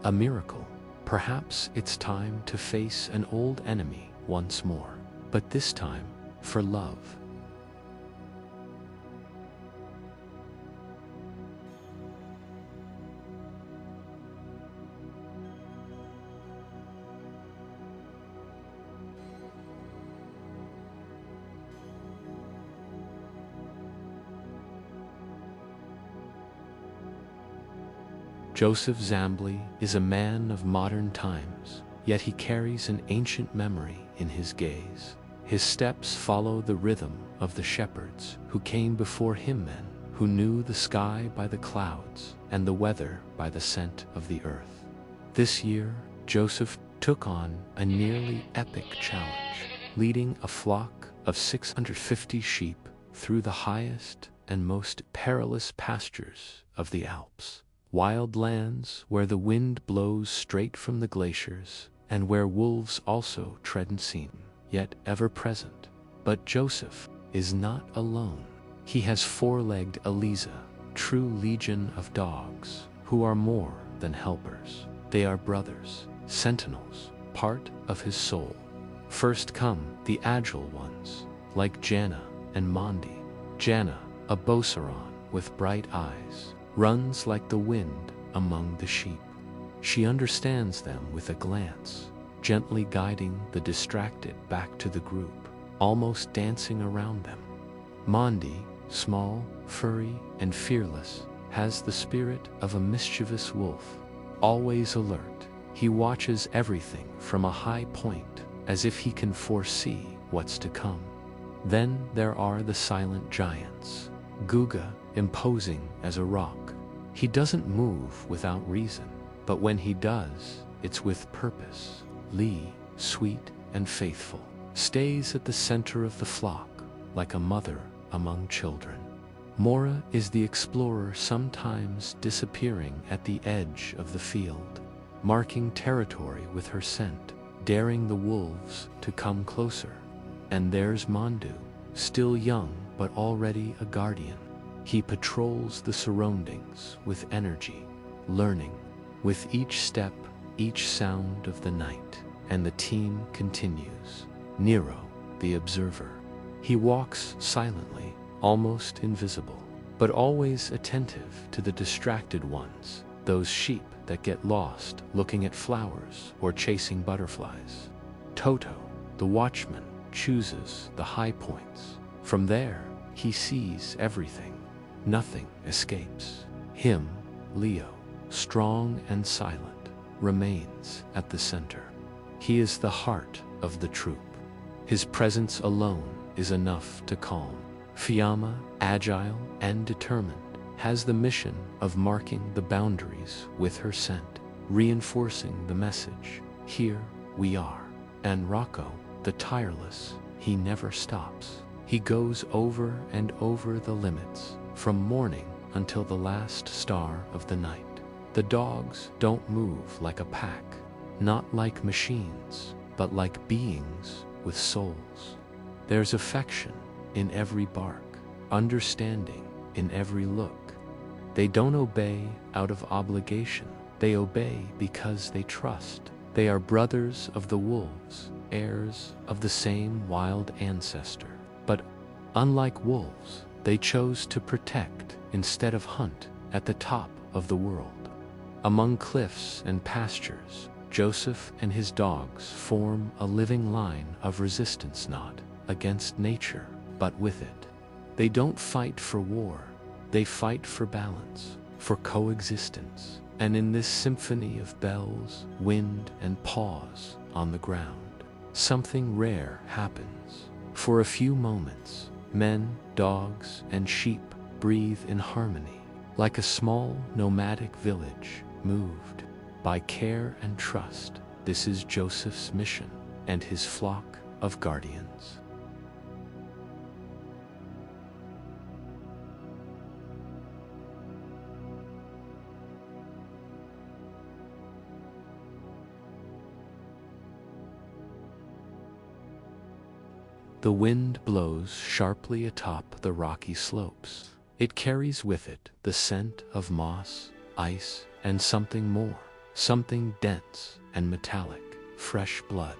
a miracle. Perhaps it's time to face an old enemy once more, but this time for love. Joseph Zambli is a man of modern times, yet he carries an ancient memory in his gaze. His steps follow the rhythm of the shepherds who came before him, men who knew the sky by the clouds and the weather by the scent of the earth. This year, Joseph took on a nearly epic challenge, leading a flock of 650 sheep through the highest and most perilous pastures of the Alps. Wild lands where the wind blows straight from the glaciers and where wolves also tread unseen, yet ever present. But Joseph is not alone. He has four-legged Eliza, true legion of dogs, who are more than helpers. They are brothers, sentinels, part of his soul. First come the agile ones, like Jana and Mondi. Jana, a Beauceron with bright eyes, runs like the wind among the sheep. She understands them with a glance, gently guiding the distracted back to the group, almost dancing around them. Mondi, small, furry, and fearless, has the spirit of a mischievous wolf. Always alert, he watches everything from a high point, as if he can foresee what's to come. Then there are the silent giants. Guga, imposing as a rock. He doesn't move without reason, but when he does, it's with purpose. Lee, sweet and faithful, stays at the center of the flock, like a mother among children. Mora is the explorer, sometimes disappearing at the edge of the field, marking territory with her scent, daring the wolves to come closer. And there's Mandu, still young but already a guardian. He patrols the surroundings with energy, learning with each step, each sound of the night. And the team continues. Nero, the observer. He walks silently, almost invisible, but always attentive to the distracted ones, those sheep that get lost looking at flowers or chasing butterflies. Toto, the watchman, chooses the high points. From there, he sees everything. Nothing escapes him. Leo, strong and silent, remains at the center. He is the heart of the troop. His presence alone is enough to calm. Fiamma, agile and determined, has the mission of marking the boundaries with her scent, reinforcing the message, "Here we are." And Rocco, the tireless, he never stops. He goes over and over the limits, from morning until the last star of the night. The dogs don't move like a pack, not like machines, but like beings with souls. There's affection in every bark, understanding in every look. They don't obey out of obligation. They obey because they trust. They are brothers of the wolves, heirs of the same wild ancestor. But unlike wolves, they chose to protect instead of hunt at the top of the world. Among cliffs and pastures, Joseph and his dogs form a living line of resistance, not against nature, but with it. They don't fight for war. They fight for balance, for coexistence. And in this symphony of bells, wind, and paws on the ground, something rare happens. For a few moments, men, dogs, and sheep breathe in harmony, like a small nomadic village moved by care and trust. This is Joseph's mission and his flock of guardians. The wind blows sharply atop the rocky slopes. It carries with it the scent of moss, ice, and something more, something dense and metallic, fresh blood.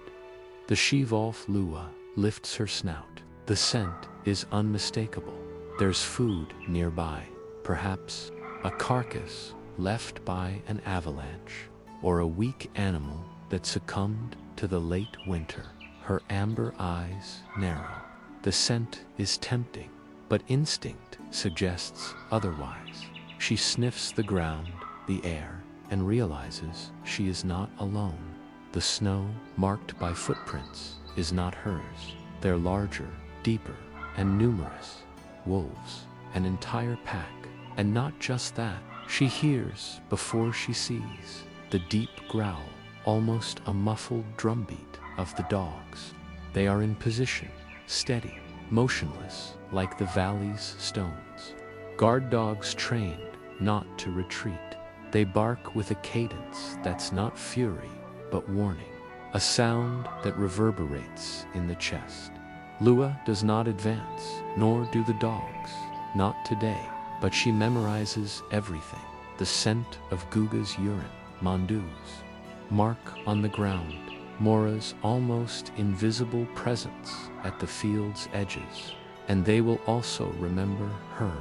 The She-Wolf Lua lifts her snout. The scent is unmistakable. There's food nearby, perhaps a carcass left by an avalanche, or a weak animal that succumbed to the late winter. Her amber eyes narrow. The scent is tempting, but instinct suggests otherwise. She sniffs the ground, the air, and realizes she is not alone. The snow, marked by footprints, is not hers. They're larger, deeper, and numerous. Wolves, an entire pack. And not just that, she hears before she sees the deep growl, almost a muffled drumbeat of the dogs. They are in position, steady, motionless, like the valley's stones. Guard dogs trained not to retreat. They bark with a cadence that's not fury, but warning, a sound that reverberates in the chest. Lua does not advance, nor do the dogs, not today, but she memorizes everything. The scent of Guga's urine, Mondu's mark on the ground, Mora's almost invisible presence at the field's edges. And they will also remember her,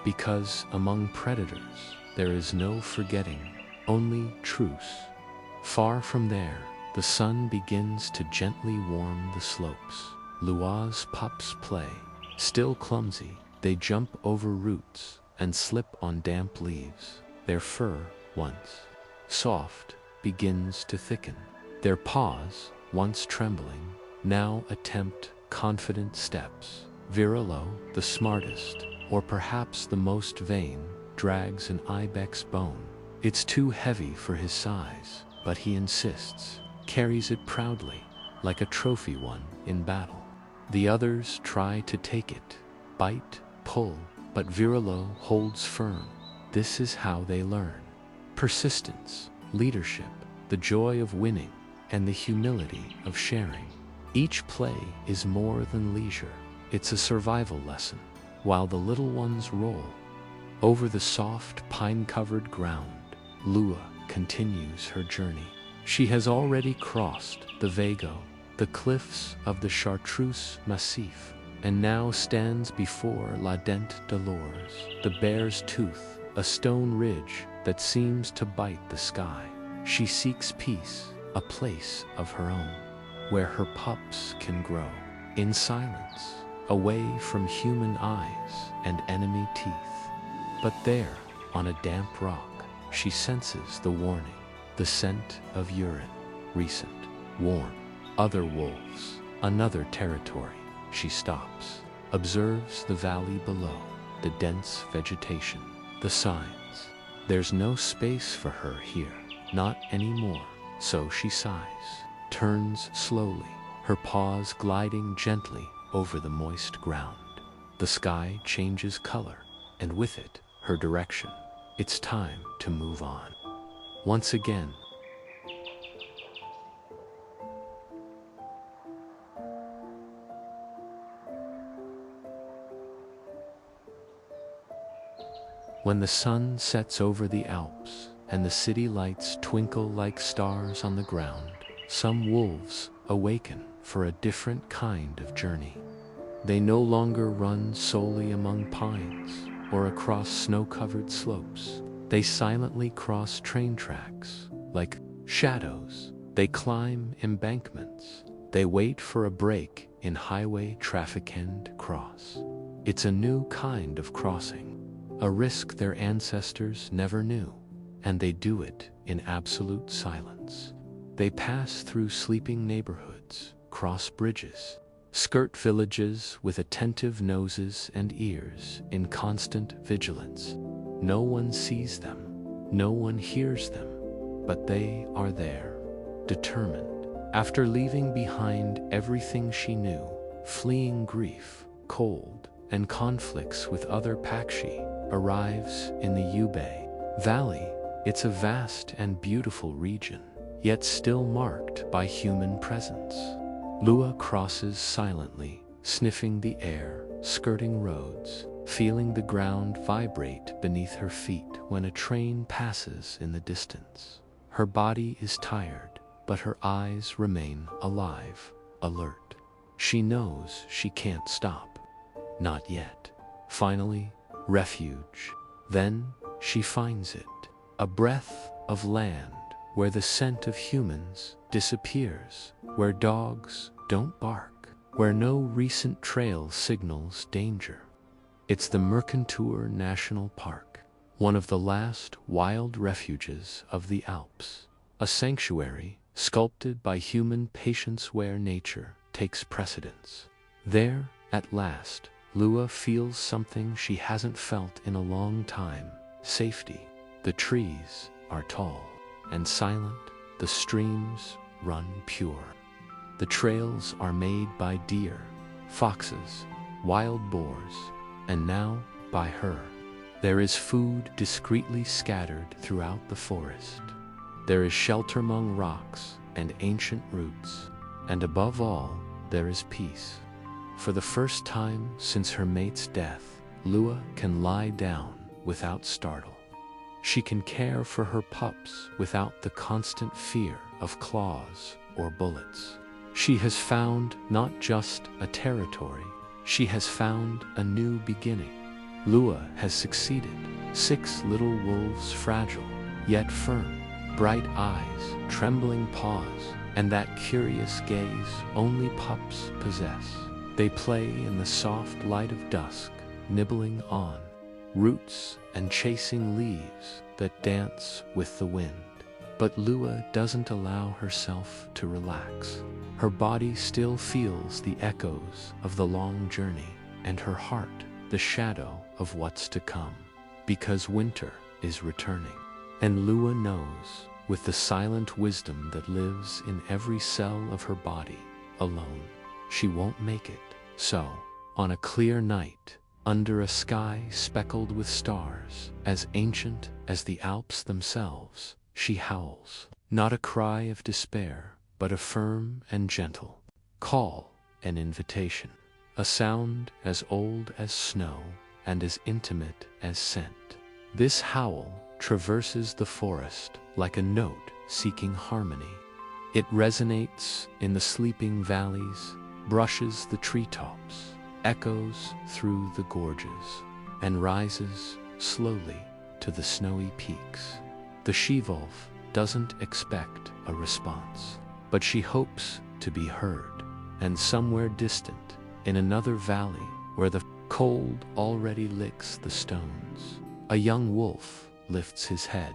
because among predators there is no forgetting, only truce. Far from there, the sun begins to gently warm the slopes. Lua's pups play. Still clumsy, they jump over roots and slip on damp leaves. Their fur, once soft, begins to thicken. Their paws, once trembling, now attempt confident steps. Virilo, the smartest, or perhaps the most vain, drags an ibex bone. It's too heavy for his size, but he insists, carries it proudly, like a trophy won in battle. The others try to take it, bite, pull, but Virilo holds firm. This is how they learn. Persistence, leadership, the joy of winning, and the humility of sharing. Each play is more than leisure. It's a survival lesson, while the little ones roll. Over the soft, pine-covered ground, Lua continues her journey. She has already crossed the Vago, the cliffs of the Chartreuse Massif, and now stands before La Dent Dolores, the bear's tooth, a stone ridge that seems to bite the sky. She seeks peace, a place of her own, where her pups can grow, in silence, away from human eyes and enemy teeth. But there, on a damp rock, she senses the warning, the scent of urine, recent, warm, other wolves, another territory. She stops, observes the valley below, the dense vegetation, the signs. There's no space for her here, not anymore, so she sighs, turns slowly, her paws gliding gently over the moist ground. The sky changes color, and with it, her direction. It's time to move on. Once again, when the sun sets over the Alps and the city lights twinkle like stars on the ground, some wolves awaken for a different kind of journey. They no longer run solely among pines or across snow-covered slopes. They silently cross train tracks like shadows. They climb embankments. They wait for a break in highway traffic and cross. It's a new kind of crossing, a risk their ancestors never knew, and they do it in absolute silence. They pass through sleeping neighborhoods, cross bridges, skirt villages with attentive noses and ears in constant vigilance. No one sees them, no one hears them, but they are there, determined. After leaving behind everything she knew, fleeing grief, cold, and conflicts with other pack, she arrives in the Ube Valley. It's a vast and beautiful region, yet still marked by human presence. Lua crosses silently, sniffing the air, skirting roads, feeling the ground vibrate beneath her feet when a train passes in the distance. Her body is tired, but her eyes remain alive, alert. She knows she can't stop. Not yet. Finally, refuge. Then she finds it. A breath of land where the scent of humans disappears, where dogs don't bark, where no recent trail signals danger. It's the Mercantour National Park, one of the last wild refuges of the Alps, a sanctuary sculpted by human patience where nature takes precedence. There, at last, Lua feels something she hasn't felt in a long time: safety. The trees are tall and silent, the streams run pure. The trails are made by deer, foxes, wild boars, and now by her. There is food discreetly scattered throughout the forest. There is shelter among rocks and ancient roots, and above all, there is peace. For the first time since her mate's death, Lua can lie down without startle. She can care for her pups without the constant fear of claws or bullets. She has found not just a territory, she has found a new beginning. Lua has succeeded. 6 little wolves, fragile yet firm, bright eyes, trembling paws, and that curious gaze only pups possess. They play in the soft light of dusk, nibbling on roots and chasing leaves that dance with the wind. But Lua doesn't allow herself to relax. Her body still feels the echoes of the long journey, and her heart the shadow of what's to come, because winter is returning. And Lua knows, with the silent wisdom that lives in every cell of her body, alone, she won't make it. So, on a clear night, under a sky speckled with stars, as ancient as the Alps themselves, she howls, not a cry of despair, but a firm and gentle call, an invitation, a sound as old as snow and as intimate as scent. This howl traverses the forest like a note seeking harmony. It resonates in the sleeping valleys, brushes the treetops, echoes through the gorges, and rises slowly to the snowy peaks. The she-wolf doesn't expect a response, but she hopes to be heard, and somewhere distant, in another valley where the cold already licks the stones, a young wolf lifts his head.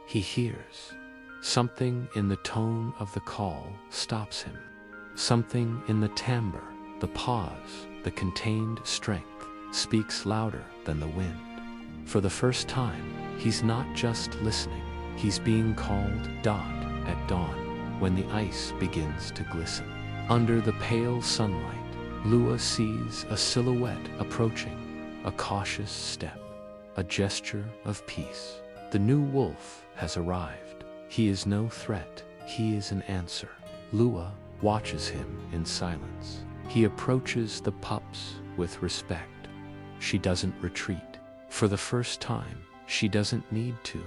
He hears. Something in the tone of the call stops him. Something in the timbre, the pause, the contained strength, speaks louder than the wind. For the first time, he's not just listening, he's being called. At dawn, when the ice begins to glisten, under the pale sunlight, Lua sees a silhouette approaching, a cautious step, a gesture of peace. The new wolf has arrived. He is no threat, he is an answer. Lua watches him in silence. He approaches the pups with respect. She doesn't retreat. For the first time, she doesn't need to.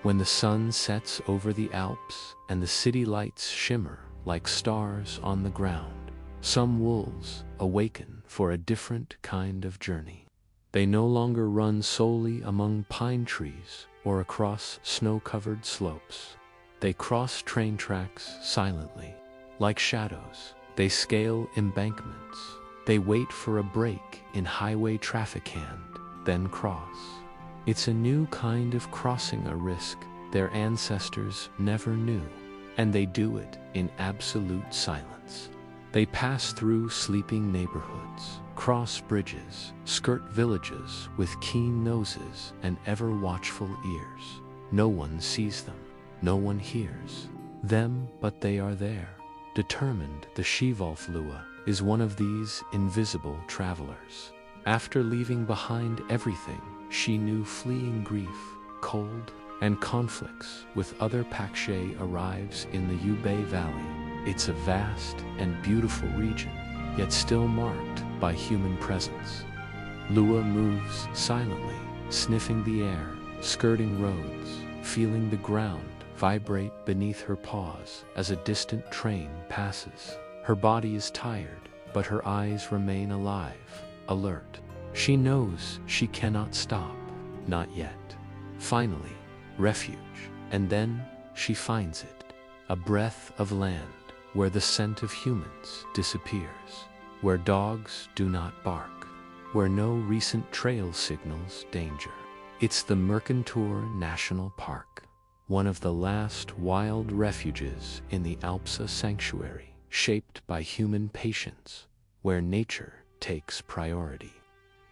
When the sun sets over the Alps and the city lights shimmer like stars on the ground, some wolves awaken for a different kind of journey. They no longer run solely among pine trees or across snow-covered slopes. They cross train tracks silently. Like shadows, they scale embankments. They wait for a break in highway traffic and then cross. It's a new kind of crossing, a risk their ancestors never knew, and they do it in absolute silence. They pass through sleeping neighborhoods, cross bridges, skirt villages with keen noses and ever-watchful ears. No one sees them, no one hears them, but they are there. Determined, the She-Wolf Lua is one of these invisible travelers. After leaving behind everything she knew, fleeing grief, cold, and conflicts with other Pakshay, arrives in the Ubay Valley. It's a vast and beautiful region, yet still marked by human presence. Lua moves silently, sniffing the air, skirting roads, feeling the ground vibrate beneath her paws as a distant train passes. Her body is tired, but her eyes remain alive, alert. She knows she cannot stop, not yet. Finally, refuge, and then she finds it. A breath of land where the scent of humans disappears, where dogs do not bark, where no recent trail signals danger. It's the Mercantour National Park, one of the last wild refuges in the Alps, a sanctuary shaped by human patience, where nature takes priority.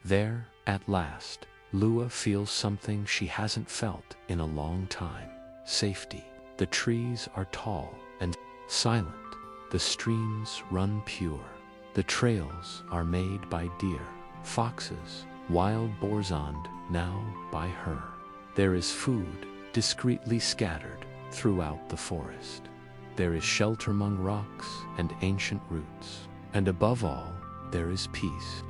There, at last, Lua feels something she hasn't felt in a long time: safety. The trees are tall and silent. The streams run pure. The trails are made by deer, foxes, wild boars, and now by her. There is food discreetly scattered throughout the forest. There is shelter among rocks and ancient roots. And above all, there is peace.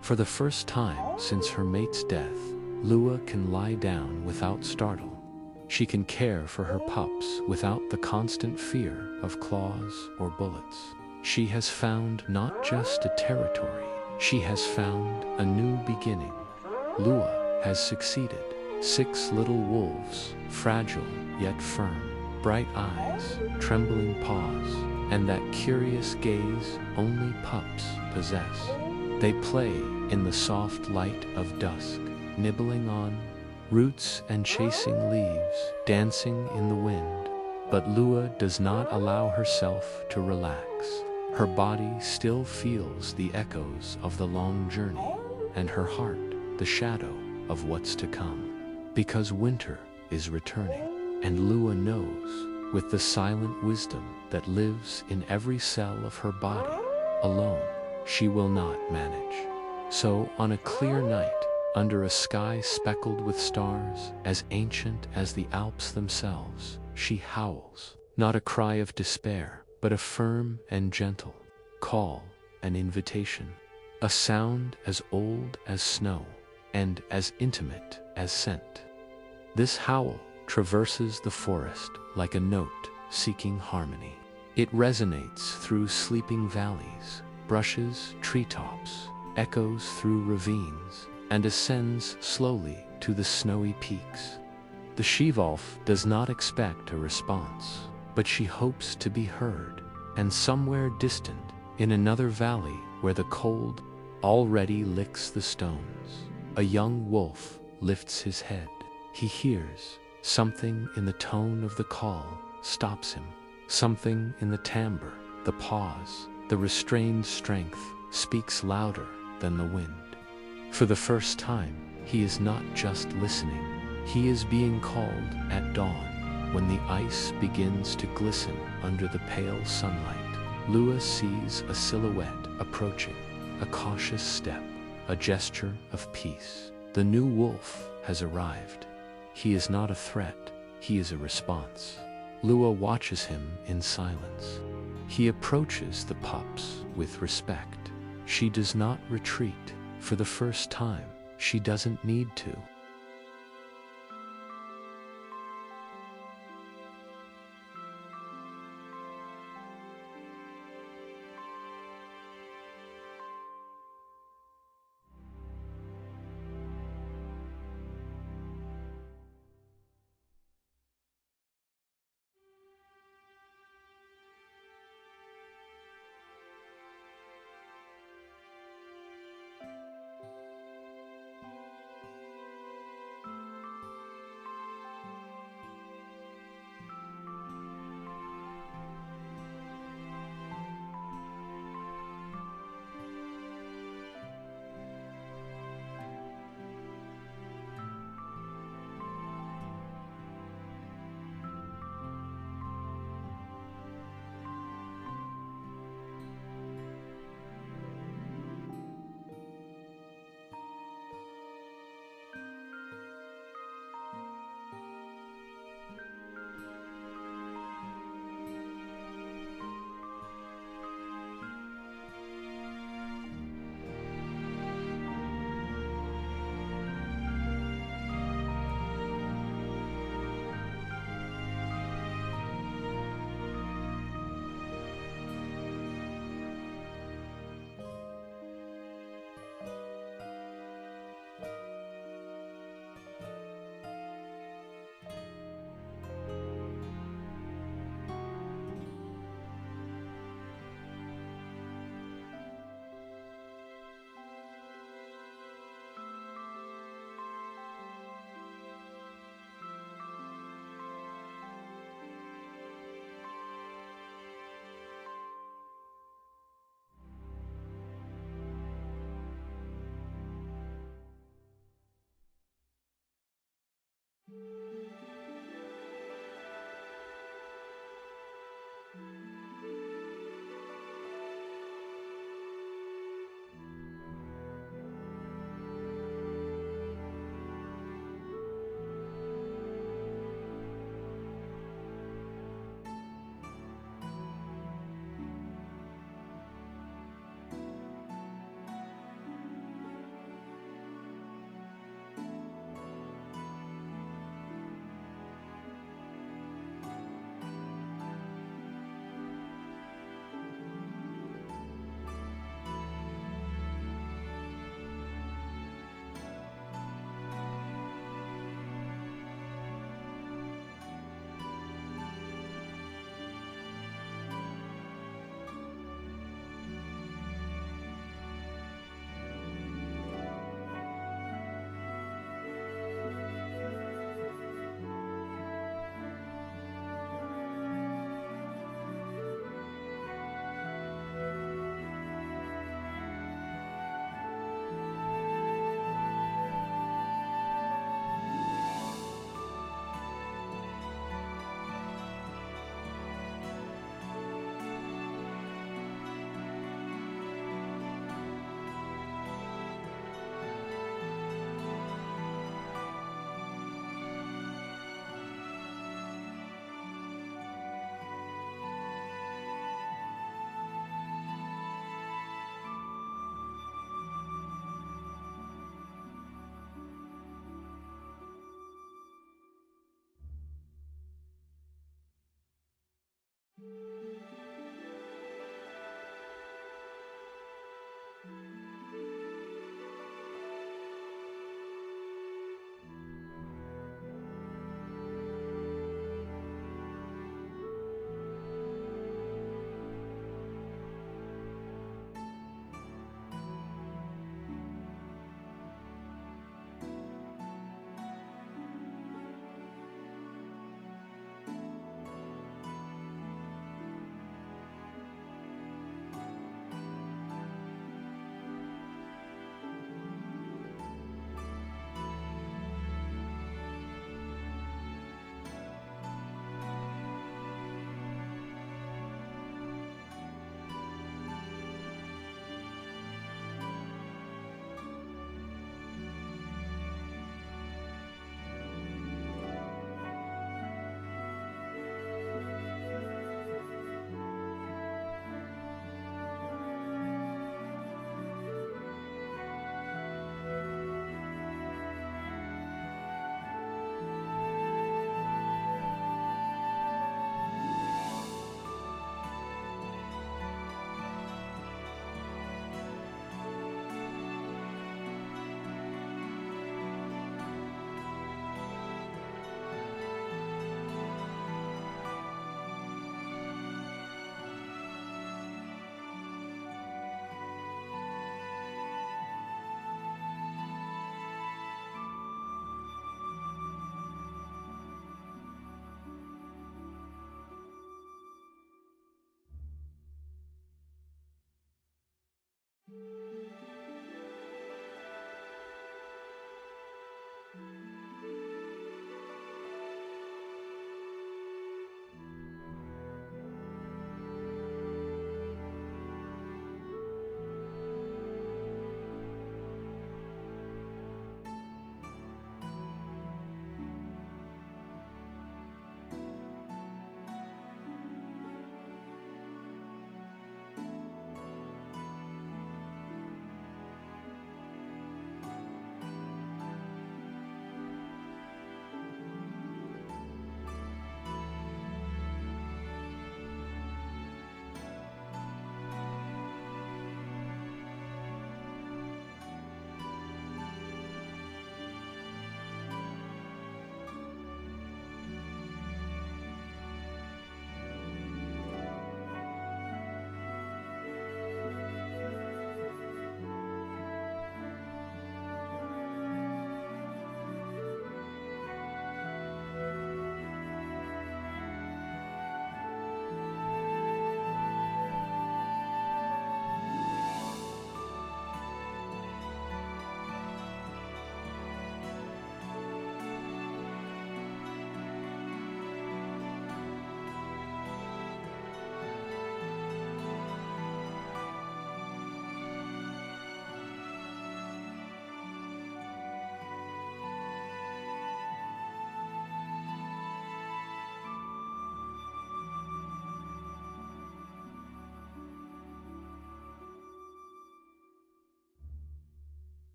For the first time since her mate's death, Lua can lie down without startle. She can care for her pups without the constant fear of claws or bullets. She has found not just a territory, she has found a new beginning. Lua has succeeded. 6 little wolves, fragile yet firm, bright eyes, trembling paws, and that curious gaze only pups possess. They play in the soft light of dusk, nibbling on roots and chasing leaves, dancing in the wind. But Lua does not allow herself to relax. Her body still feels the echoes of the long journey, and her heart the shadow of what's to come. Because winter is returning, and Lua knows, with the silent wisdom that lives in every cell of her body, alone she will not manage. So on a clear night, under a sky speckled with stars as ancient as the Alps themselves, she howls, not a cry of despair, but a firm and gentle call, an invitation, a sound as old as snow and as intimate as scent. This howl traverses the forest like a note seeking harmony. It resonates through sleeping valleys, brushes treetops, echoes through ravines, and ascends slowly to the snowy peaks. The she-wolf does not expect a response, but she hopes to be heard, and somewhere distant, in another valley where the cold already licks the stones, a young wolf lifts his head. He hears something in the tone of the call stops him. Something in the timbre, the pause, the restrained strength speaks louder than the wind. For the first time, he is not just listening. He is being called at dawn, when the ice begins to glisten under the pale sunlight. Lua sees a silhouette approaching, a cautious step, a gesture of peace. The new wolf has arrived. He is not a threat, he is a response. Lua watches him in silence. He approaches the pups with respect. She does not retreat. For the first time, she doesn't need to.